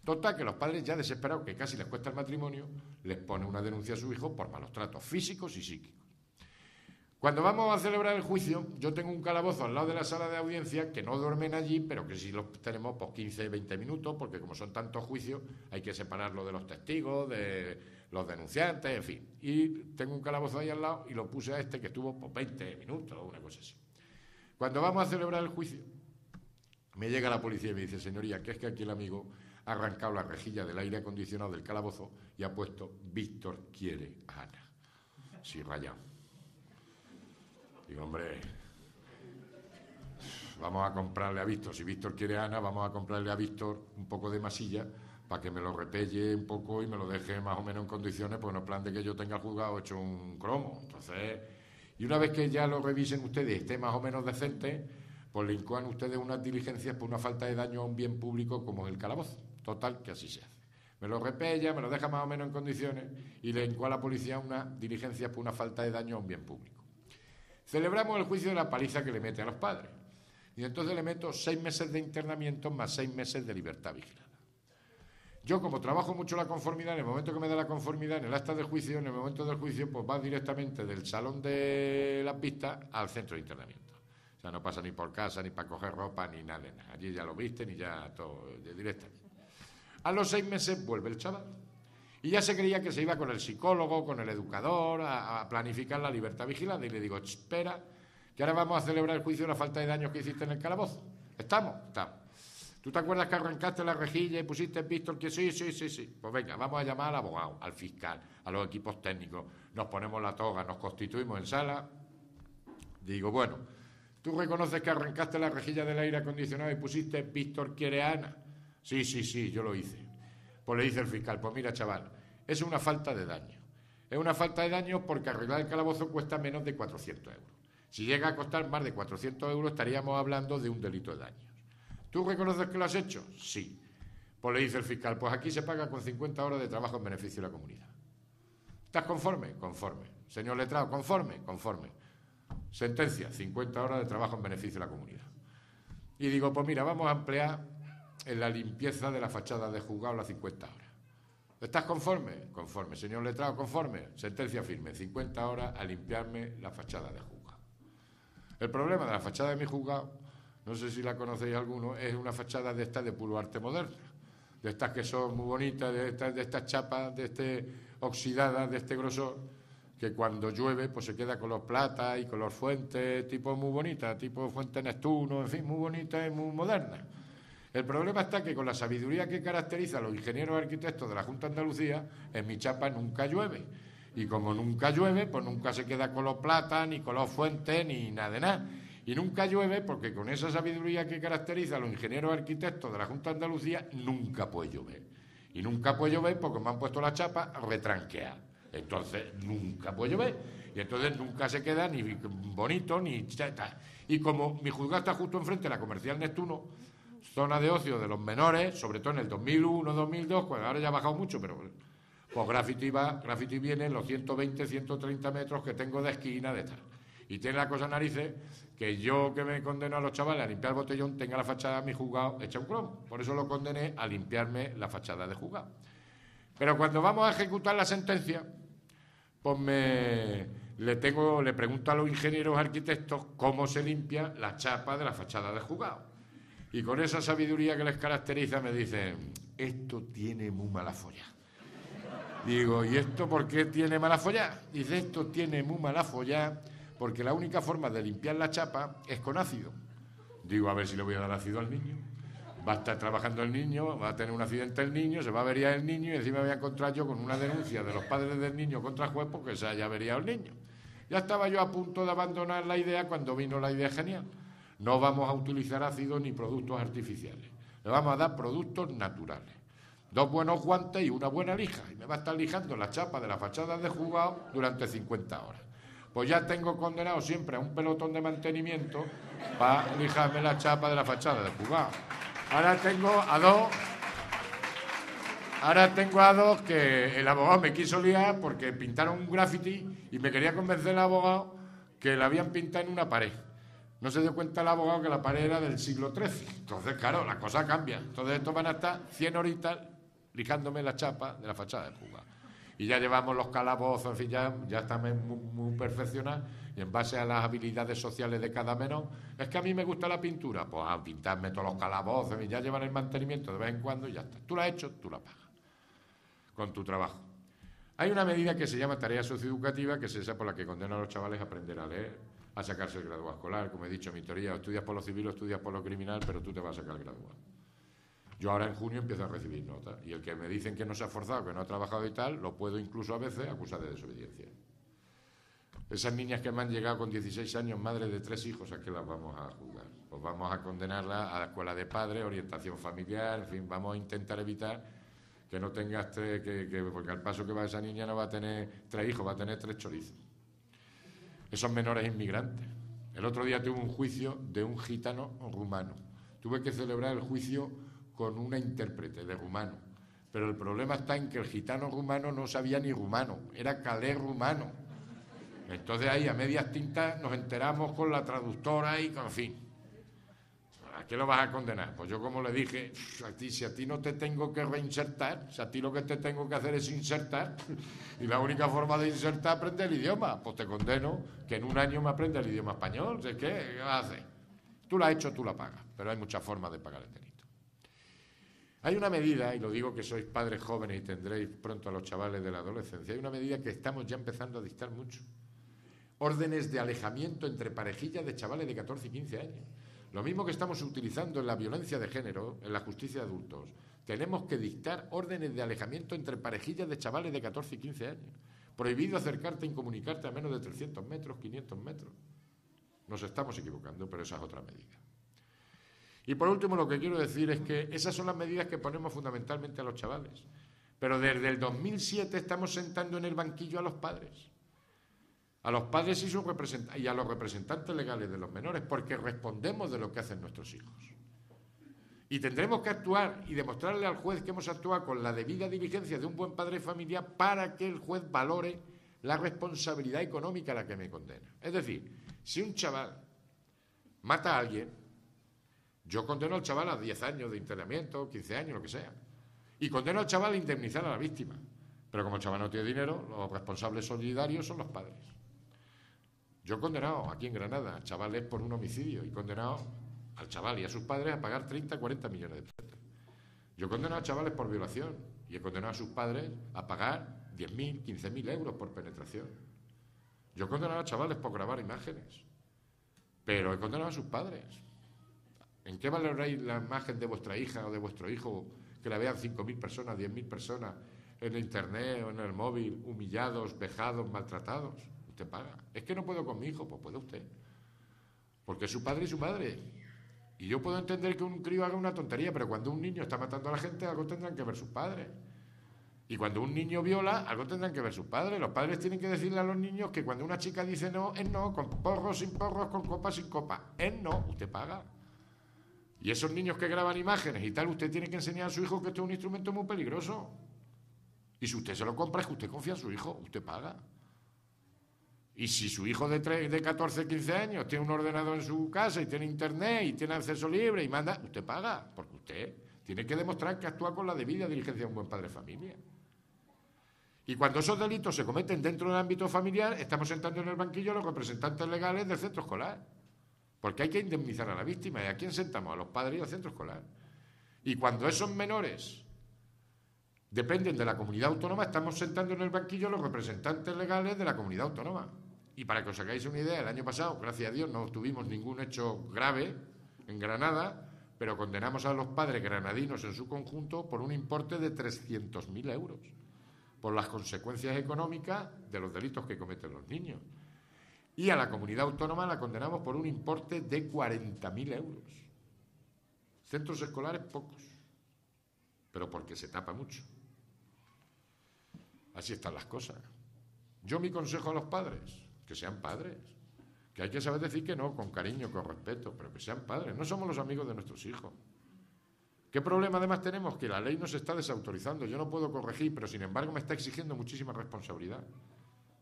Total, que los padres ya desesperados, que casi les cuesta el matrimonio, les pone una denuncia a su hijo por malos tratos físicos y psíquicos. Cuando vamos a celebrar el juicio, yo tengo un calabozo al lado de la sala de audiencia que no duermen allí, pero que sí los tenemos por 15, 20 minutos, porque como son tantos juicios, hay que separarlo de los testigos, de los denunciantes, en fin. Y tengo un calabozo ahí al lado y lo puse a este que estuvo por 20 minutos, una cosa así. Cuando vamos a celebrar el juicio, me llega la policía y me dice, señoría, que es que aquí el amigo ha arrancado la rejilla del aire acondicionado del calabozo y ha puesto Víctor quiere a Ana. Sí, rayado. Digo, hombre, vamos a comprarle a Víctor. Si Víctor quiere a Ana, vamos a comprarle a Víctor un poco de masilla para que me lo repelle un poco y me lo deje más o menos en condiciones, pues no es plan de que yo tenga el juzgado hecho un cromo. Entonces, y una vez que ya lo revisen ustedes y esté más o menos decente, pues le incoan ustedes unas diligencias por una falta de daño a un bien público como es el calabozo. Total, que así se hace. Me lo repella, me lo deja más o menos en condiciones y le incoa a la policía unas diligencias por una falta de daño a un bien público. Celebramos el juicio de la paliza que le mete a los padres. Y entonces le meto 6 meses de internamiento más 6 meses de libertad vigilada. Yo, como trabajo mucho la conformidad, en el momento que me da la conformidad, en el acta de juicio, en el momento del juicio, pues va directamente del salón de las vistas al centro de internamiento. O sea, no pasa ni por casa, ni para coger ropa, ni nada de nada. Allí ya lo visten y ya todo directamente. A los 6 meses vuelve el chaval. Y ya se creía que se iba con el psicólogo, con el educador, a planificar la libertad vigilada. Y le digo, espera, que ahora vamos a celebrar el juicio de la falta de daños que hiciste en el calabozo. ¿Estamos? Estamos. ¿Tú te acuerdas que arrancaste la rejilla y pusiste Víctor que sí? Pues venga, vamos a llamar al abogado, al fiscal, a los equipos técnicos. Nos ponemos la toga, nos constituimos en sala. Digo, bueno, ¿tú reconoces que arrancaste la rejilla del aire acondicionado y pusiste Víctor quiere a Ana? Sí, yo lo hice. Pues le dice el fiscal, pues mira, chaval, es una falta de daño. Es una falta de daño porque arreglar el calabozo cuesta menos de 400 euros. Si llega a costar más de 400 euros, estaríamos hablando de un delito de daños. ¿Tú reconoces que lo has hecho? Sí. Pues le dice el fiscal, pues aquí se paga con 50 horas de trabajo en beneficio de la comunidad. ¿Estás conforme? Conforme. Señor letrado, ¿conforme? Conforme. Sentencia, 50 horas de trabajo en beneficio de la comunidad. Y digo, pues mira, vamos a emplear en la limpieza de la fachada de juzgado las 50 horas. ¿Estás conforme? Conforme. Señor letrado, conforme. Sentencia firme. 50 horas a limpiarme la fachada de juzgado. El problema de la fachada de mi juzgado, no sé si la conocéis alguno, es una fachada de estas de puro arte moderna. De estas que son muy bonitas, de estas chapas, oxidadas, de este grosor, que cuando llueve pues se queda color plata y color fuente, tipo muy bonita, tipo fuente Neptuno, en fin, muy bonita y muy moderna. El problema está que con la sabiduría que caracteriza a los ingenieros arquitectos de la Junta de Andalucía, en mi chapa nunca llueve. Y como nunca llueve, pues nunca se queda color plata, ni color fuente, ni nada de nada. Y nunca llueve porque con esa sabiduría que caracteriza a los ingenieros arquitectos de la Junta de Andalucía, nunca puede llover. Y nunca puede llover porque me han puesto la chapa retranqueada. Entonces, nunca puede llover. Y entonces nunca se queda ni bonito, ni chata. Y como mi juzgado está justo enfrente de la Comercial Neptuno, zona de ocio de los menores, sobre todo en el 2001, 2002, pues ahora ya ha bajado mucho, pero pues graffiti viene en los 120, 130 metros que tengo de esquina de tal. Y tiene la cosa narices que yo, que me condeno a los chavales a limpiar el botellón, tenga la fachada de mi juzgado hecha un cromo. Por eso lo condené a limpiarme la fachada de juzgado. Pero cuando vamos a ejecutar la sentencia, pues le pregunto a los ingenieros arquitectos cómo se limpia la chapa de la fachada de juzgado. Y con esa sabiduría que les caracteriza me dicen, esto tiene muy mala folla. Digo, ¿y esto por qué tiene mala folla? Dice, esto tiene muy mala folla porque la única forma de limpiar la chapa es con ácido. Digo, a ver si le voy a dar ácido al niño. Va a estar trabajando el niño, va a tener un accidente el niño, se va a averiar el niño y encima me voy a encontrar yo con una denuncia de los padres del niño contra el juez porque se haya averiado el niño. Ya estaba yo a punto de abandonar la idea cuando vino la idea genial. No vamos a utilizar ácido ni productos artificiales. Le vamos a dar productos naturales. 2 buenos guantes y una buena lija. Y me va a estar lijando la chapa de la fachada de juzgado durante 50 horas. Pues ya tengo condenado siempre a un pelotón de mantenimiento para lijarme la chapa de la fachada de juzgado. Ahora tengo a dos que el abogado me quiso liar porque pintaron un graffiti y me quería convencer el abogado que la habían pintado en una pared. No se dio cuenta el abogado que la pared era del siglo XIII. Entonces, claro, la cosa cambia. Entonces, estos van a estar 100 horitas lijándome la chapa de la fachada del juzgado. Y ya llevamos los calabozos, en fin, ya estamos muy perfeccionados. Y en base a las habilidades sociales de cada menor, es que a mí me gusta la pintura. Pues a pintarme todos los calabozos y ya llevan el mantenimiento de vez en cuando y ya está. Tú la has hecho, tú la pagas con tu trabajo. Hay una medida que se llama tarea socioeducativa, que es esa por la que condena a los chavales a aprender a leer, a sacarse el graduado escolar. Como he dicho en mi teoría, o estudias por lo civil o estudias por lo criminal, pero tú te vas a sacar el graduado. Yo ahora en junio empiezo a recibir notas y el que me dicen que no se ha esforzado, que no ha trabajado y tal, lo puedo incluso a veces acusar de desobediencia. Esas niñas que me han llegado con 16 años, madres de 3 hijos, ¿a qué las vamos a juzgar? Pues vamos a condenarlas a la escuela de padres, orientación familiar, en fin, vamos a intentar evitar que no tengas porque al paso que va esa niña no va a tener 3 hijos, va a tener 3 chorizos. Esos menores inmigrantes. El otro día tuve un juicio de un gitano rumano. Tuve que celebrar el juicio con una intérprete de rumano. Pero el problema está en que el gitano rumano no sabía ni rumano, era calé rumano. Entonces ahí a medias tintas nos enteramos con la traductora y con fin. ¿A qué lo vas a condenar? Pues yo como le dije, si a ti no te tengo que reinsertar, si a ti lo que te tengo que hacer es insertar, y la única forma de insertar es aprender el idioma, pues te condeno que en un año me aprenda el idioma español. ¿Qué vas a hacer? Tú la has hecho, tú la pagas, pero hay muchas formas de pagar el delito. Hay una medida, y lo digo que sois padres jóvenes y tendréis pronto a los chavales de la adolescencia, hay una medida que estamos ya empezando a dictar mucho. Órdenes de alejamiento entre parejillas de chavales de 14 y 15 años. Lo mismo que estamos utilizando en la violencia de género, en la justicia de adultos. Tenemos que dictar órdenes de alejamiento entre parejillas de chavales de 14 y 15 años. Prohibido acercarte e incomunicarte a menos de 300 metros, 500 metros. Nos estamos equivocando, pero esa es otra medida. Y por último, lo que quiero decir es que esas son las medidas que ponemos fundamentalmente a los chavales. Pero desde el 2007 estamos sentando en el banquillo a los padres. A los padres y a los representantes legales de los menores, porque respondemos de lo que hacen nuestros hijos. Y tendremos que actuar y demostrarle al juez que hemos actuado con la debida diligencia de un buen padre de familia para que el juez valore la responsabilidad económica a la que me condena. Es decir, si un chaval mata a alguien, yo condeno al chaval a 10 años de internamiento, 15 años, lo que sea. Y condeno al chaval a indemnizar a la víctima. Pero como el chaval no tiene dinero, los responsables solidarios son los padres. Yo he condenado aquí en Granada a chavales por un homicidio y he condenado al chaval y a sus padres a pagar 30, 40 millones de pesetas. Yo he condenado a chavales por violación y he condenado a sus padres a pagar 10.000, 15.000 euros por penetración. Yo he condenado a chavales por grabar imágenes, pero he condenado a sus padres. ¿En qué valoráis la imagen de vuestra hija o de vuestro hijo que la vean 5.000 personas, 10.000 personas en el internet o en el móvil, humillados, vejados, maltratados? Usted paga. Es que no puedo con mi hijo, pues puede usted. Porque es su padre y su madre. Y yo puedo entender que un crío haga una tontería, pero cuando un niño está matando a la gente, algo tendrán que ver sus padres. Y cuando un niño viola, algo tendrán que ver sus padres. Los padres tienen que decirle a los niños que cuando una chica dice no, es no, con porros, sin porros, con copa, sin copa. Es no, usted paga. Y esos niños que graban imágenes y tal, usted tiene que enseñar a su hijo que esto es un instrumento muy peligroso. Y si usted se lo compra, es que usted confía en su hijo, usted paga. Y si su hijo de 14, 15 años tiene un ordenador en su casa y tiene internet y tiene acceso libre y manda, usted paga, porque usted tiene que demostrar que actúa con la debida diligencia de un buen padre de familia. Y cuando esos delitos se cometen dentro del ámbito familiar, estamos sentando en el banquillo a los representantes legales del centro escolar. Porque hay que indemnizar a la víctima. ¿Y a quién sentamos? A los padres y al centro escolar. Y cuando esos menores dependen de la comunidad autónoma, estamos sentando en el banquillo a los representantes legales de la comunidad autónoma. Y para que os hagáis una idea, el año pasado, gracias a Dios, no tuvimos ningún hecho grave en Granada, pero condenamos a los padres granadinos en su conjunto por un importe de 300.000 euros, por las consecuencias económicas de los delitos que cometen los niños. Y a la comunidad autónoma la condenamos por un importe de 40.000 euros. Centros escolares pocos, pero porque se tapa mucho. Así están las cosas. Yo mi consejo a los padres, que sean padres, que hay que saber decir que no, con cariño, con respeto, pero que sean padres. No somos los amigos de nuestros hijos. ¿Qué problema además tenemos? Que la ley nos está desautorizando. Yo no puedo corregir, pero sin embargo me está exigiendo muchísima responsabilidad.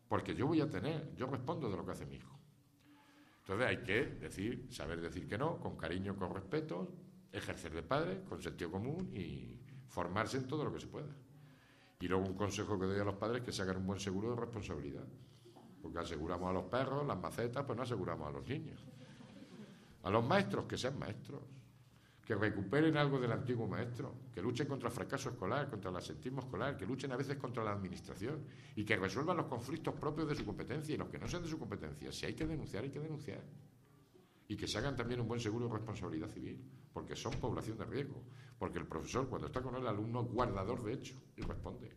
Porque yo yo respondo de lo que hace mi hijo. Entonces hay que saber decir que no, con cariño, con respeto, ejercer de padre, con sentido común y formarse en todo lo que se pueda. Y luego un consejo que doy a los padres es que se hagan un buen seguro de responsabilidad. Porque aseguramos a los perros, las macetas, pues no aseguramos a los niños. A los maestros, que sean maestros. Que recuperen algo del antiguo maestro, que luchen contra el fracaso escolar, contra el absentismo escolar, que luchen a veces contra la administración y que resuelvan los conflictos propios de su competencia y los que no sean de su competencia. Si hay que denunciar, hay que denunciar. Y que se hagan también un buen seguro de responsabilidad civil, porque son población de riesgo, porque el profesor cuando está con el alumno es guardador de hecho y responde.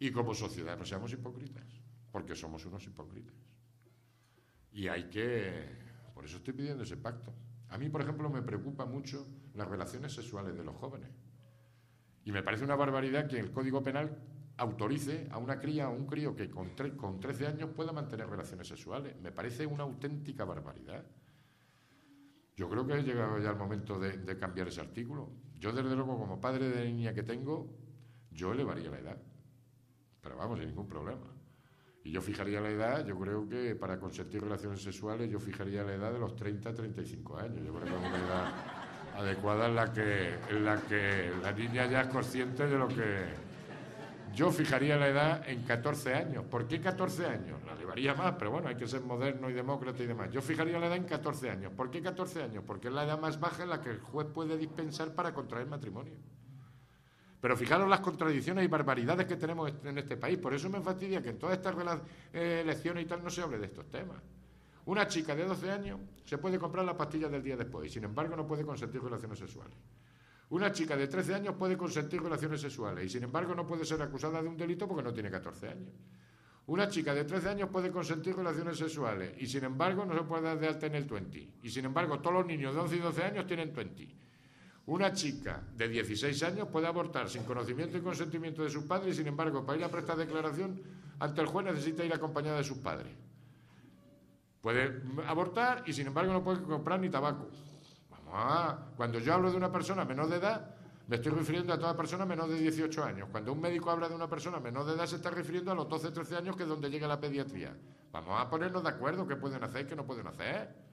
Y como sociedad no seamos hipócritas, porque somos unos hipócritas. Y por eso estoy pidiendo ese pacto. A mí, por ejemplo, me preocupa mucho las relaciones sexuales de los jóvenes. Y me parece una barbaridad que el Código Penal autorice a una cría o un crío que con 13 años pueda mantener relaciones sexuales. Me parece una auténtica barbaridad. Yo creo que ha llegado ya el momento de cambiar ese artículo. Yo, desde luego, como padre de niña que tengo, yo elevaría la edad. Pero vamos, sin ningún problema. Y yo fijaría la edad, yo creo que para consentir relaciones sexuales, yo fijaría la edad de los 30 a 35 años. Yo creo que es una edad adecuada en la que la niña ya es consciente de lo que... Yo fijaría la edad en 14 años. ¿Por qué 14 años? La elevaría más, pero bueno, hay que ser moderno y demócrata y demás. Yo fijaría la edad en 14 años. ¿Por qué 14 años? Porque es la edad más baja en la que el juez puede dispensar para contraer matrimonio. Pero fijaros las contradicciones y barbaridades que tenemos en este país. Por eso me fastidia que en todas estas elecciones y tal no se hable de estos temas. Una chica de 12 años se puede comprar las pastillas del día después y sin embargo no puede consentir relaciones sexuales. Una chica de 13 años puede consentir relaciones sexuales y sin embargo no puede ser acusada de un delito porque no tiene 14 años. Una chica de 13 años puede consentir relaciones sexuales y sin embargo no se puede dar de alta en el 20. Y sin embargo todos los niños de 11 y 12 años tienen 20. Una chica de 16 años puede abortar sin conocimiento y consentimiento de sus padres y, sin embargo, para ir a prestar declaración ante el juez necesita ir acompañada de sus padres. Puede abortar y, sin embargo, no puede comprar ni tabaco. Cuando yo hablo de una persona menor de edad, me estoy refiriendo a toda persona menor de 18 años. Cuando un médico habla de una persona menor de edad, se está refiriendo a los 12, 13 años, que es donde llega la pediatría. Vamos a ponernos de acuerdo qué pueden hacer y qué no pueden hacer.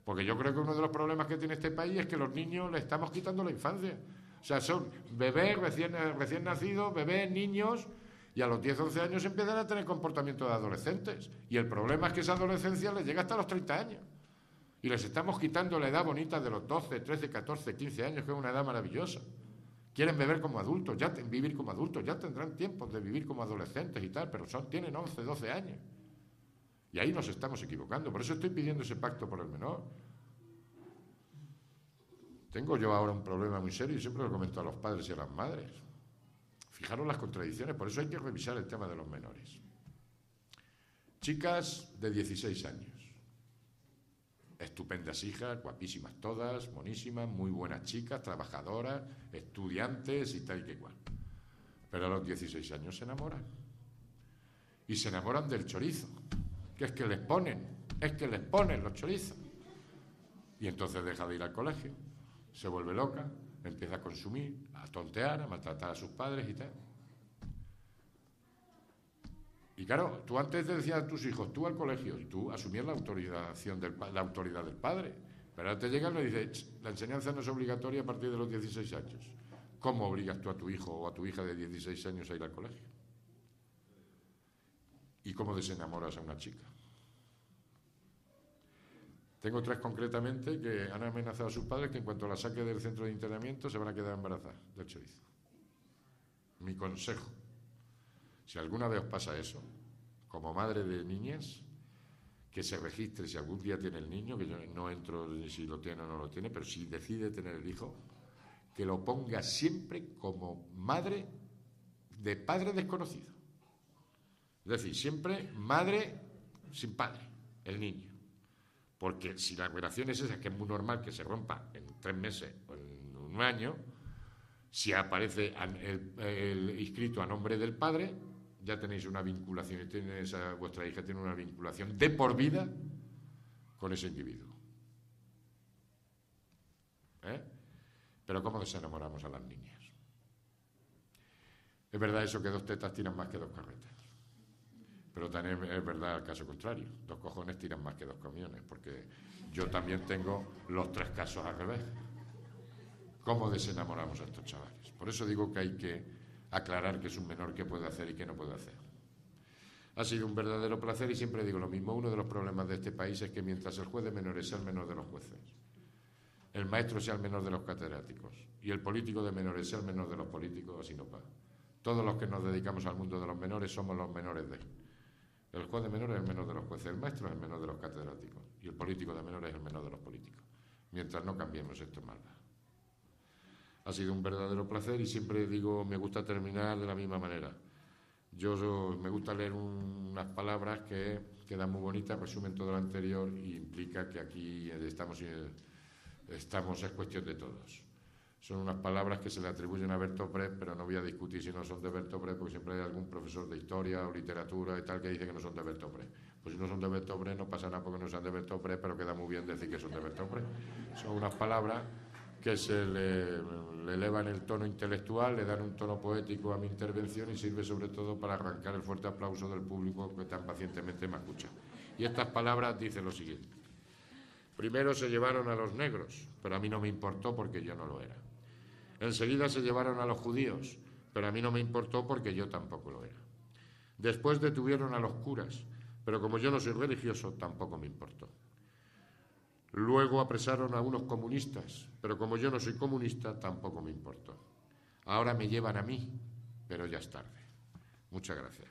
Porque yo creo que uno de los problemas que tiene este país es que los niños le estamos quitando la infancia. O sea, son bebés recién nacidos, bebés, niños, y a los 10, 11 años empiezan a tener comportamiento de adolescentes. Y el problema es que esa adolescencia les llega hasta los 30 años. Y les estamos quitando la edad bonita de los 12, 13, 14, 15 años, que es una edad maravillosa. Quieren beber como adultos, vivir como adultos, ya tendrán tiempo de vivir como adolescentes y tal, pero tienen 11, 12 años. Y ahí nos estamos equivocando. Por eso estoy pidiendo ese pacto por el menor. Tengo yo ahora un problema muy serio y siempre lo comento a los padres y a las madres. Fijaros las contradicciones, por eso hay que revisar el tema de los menores. Chicas de 16 años. Estupendas hijas, guapísimas todas, monísimas, muy buenas chicas, trabajadoras, estudiantes y tal y que igual. Pero a los 16 años se enamoran. Y se enamoran del chorizo, que es que les ponen los chorizos. Y entonces deja de ir al colegio, se vuelve loca, empieza a consumir, a tontear, a maltratar a sus padres y tal. Y claro, tú antes te decías a tus hijos, tú al colegio, y tú asumías la autoridad del padre. Pero ahora te llegan y le dices, la enseñanza no es obligatoria a partir de los 16 años. ¿Cómo obligas tú a tu hijo o a tu hija de 16 años a ir al colegio? ¿Y cómo desenamoras a una chica? Tengo 3 concretamente que han amenazado a sus padres que en cuanto la saque del centro de internamiento se van a quedar embarazadas del chorizo. Mi consejo, si alguna vez os pasa eso, como madre de niñas, que se registre si algún día tiene el niño, que yo no entro si lo tiene o no lo tiene, pero si decide tener el hijo, que lo ponga siempre como madre de padre desconocido. Es decir, siempre madre sin padre, el niño. Porque si la relación es esa, que es muy normal que se rompa en 3 meses o en un año, si aparece el inscrito a nombre del padre, ya tenéis una vinculación, y vuestra hija tiene una vinculación de por vida con ese individuo. Pero ¿cómo desenamoramos a las niñas? Es verdad eso que 2 tetas tiran más que 2 carretas. Pero también es verdad el caso contrario. 2 cojones tiran más que 2 camiones, porque yo también tengo los 3 casos al revés. ¿Cómo desenamoramos a estos chavales? Por eso digo que hay que aclarar qué es un menor, qué puede hacer y qué no puede hacer. Ha sido un verdadero placer y siempre digo lo mismo. Uno de los problemas de este país es que mientras el juez de menores sea el menor de los jueces, el maestro sea el menor de los catedráticos y el político de menores sea el menor de los políticos, así no va. Todos los que nos dedicamos al mundo de los menores somos los menores de él. El juez de menores es el menor de los jueces, el maestro es el menor de los catedráticos y el político de menores es el menor de los políticos. Mientras no cambiemos esto es maldad. Ha sido un verdadero placer y siempre digo, me gusta terminar de la misma manera. Me gusta leer unas palabras que quedan muy bonitas, resumen todo lo anterior y implica que aquí estamos, es cuestión de todos. Son unas palabras que se le atribuyen a Bertolt Brecht, pero no voy a discutir si no son de Bertolt Brecht, porque siempre hay algún profesor de historia o literatura y tal que dice que no son de Bertolt Brecht. Pues si no son de Bertolt Brecht no pasa nada porque no sean de Bertolt Brecht, pero queda muy bien decir que son de Bertolt Brecht. Son unas palabras que se le elevan el tono intelectual, le dan un tono poético a mi intervención y sirve sobre todo para arrancar el fuerte aplauso del público que tan pacientemente me escucha. Y estas palabras dicen lo siguiente. Primero se llevaron a los negros, pero a mí no me importó porque yo no lo era. Enseguida se llevaron a los judíos, pero a mí no me importó porque yo tampoco lo era. Después detuvieron a los curas, pero como yo no soy religioso, tampoco me importó. Luego apresaron a unos comunistas, pero como yo no soy comunista, tampoco me importó. Ahora me llevan a mí, pero ya es tarde. Muchas gracias.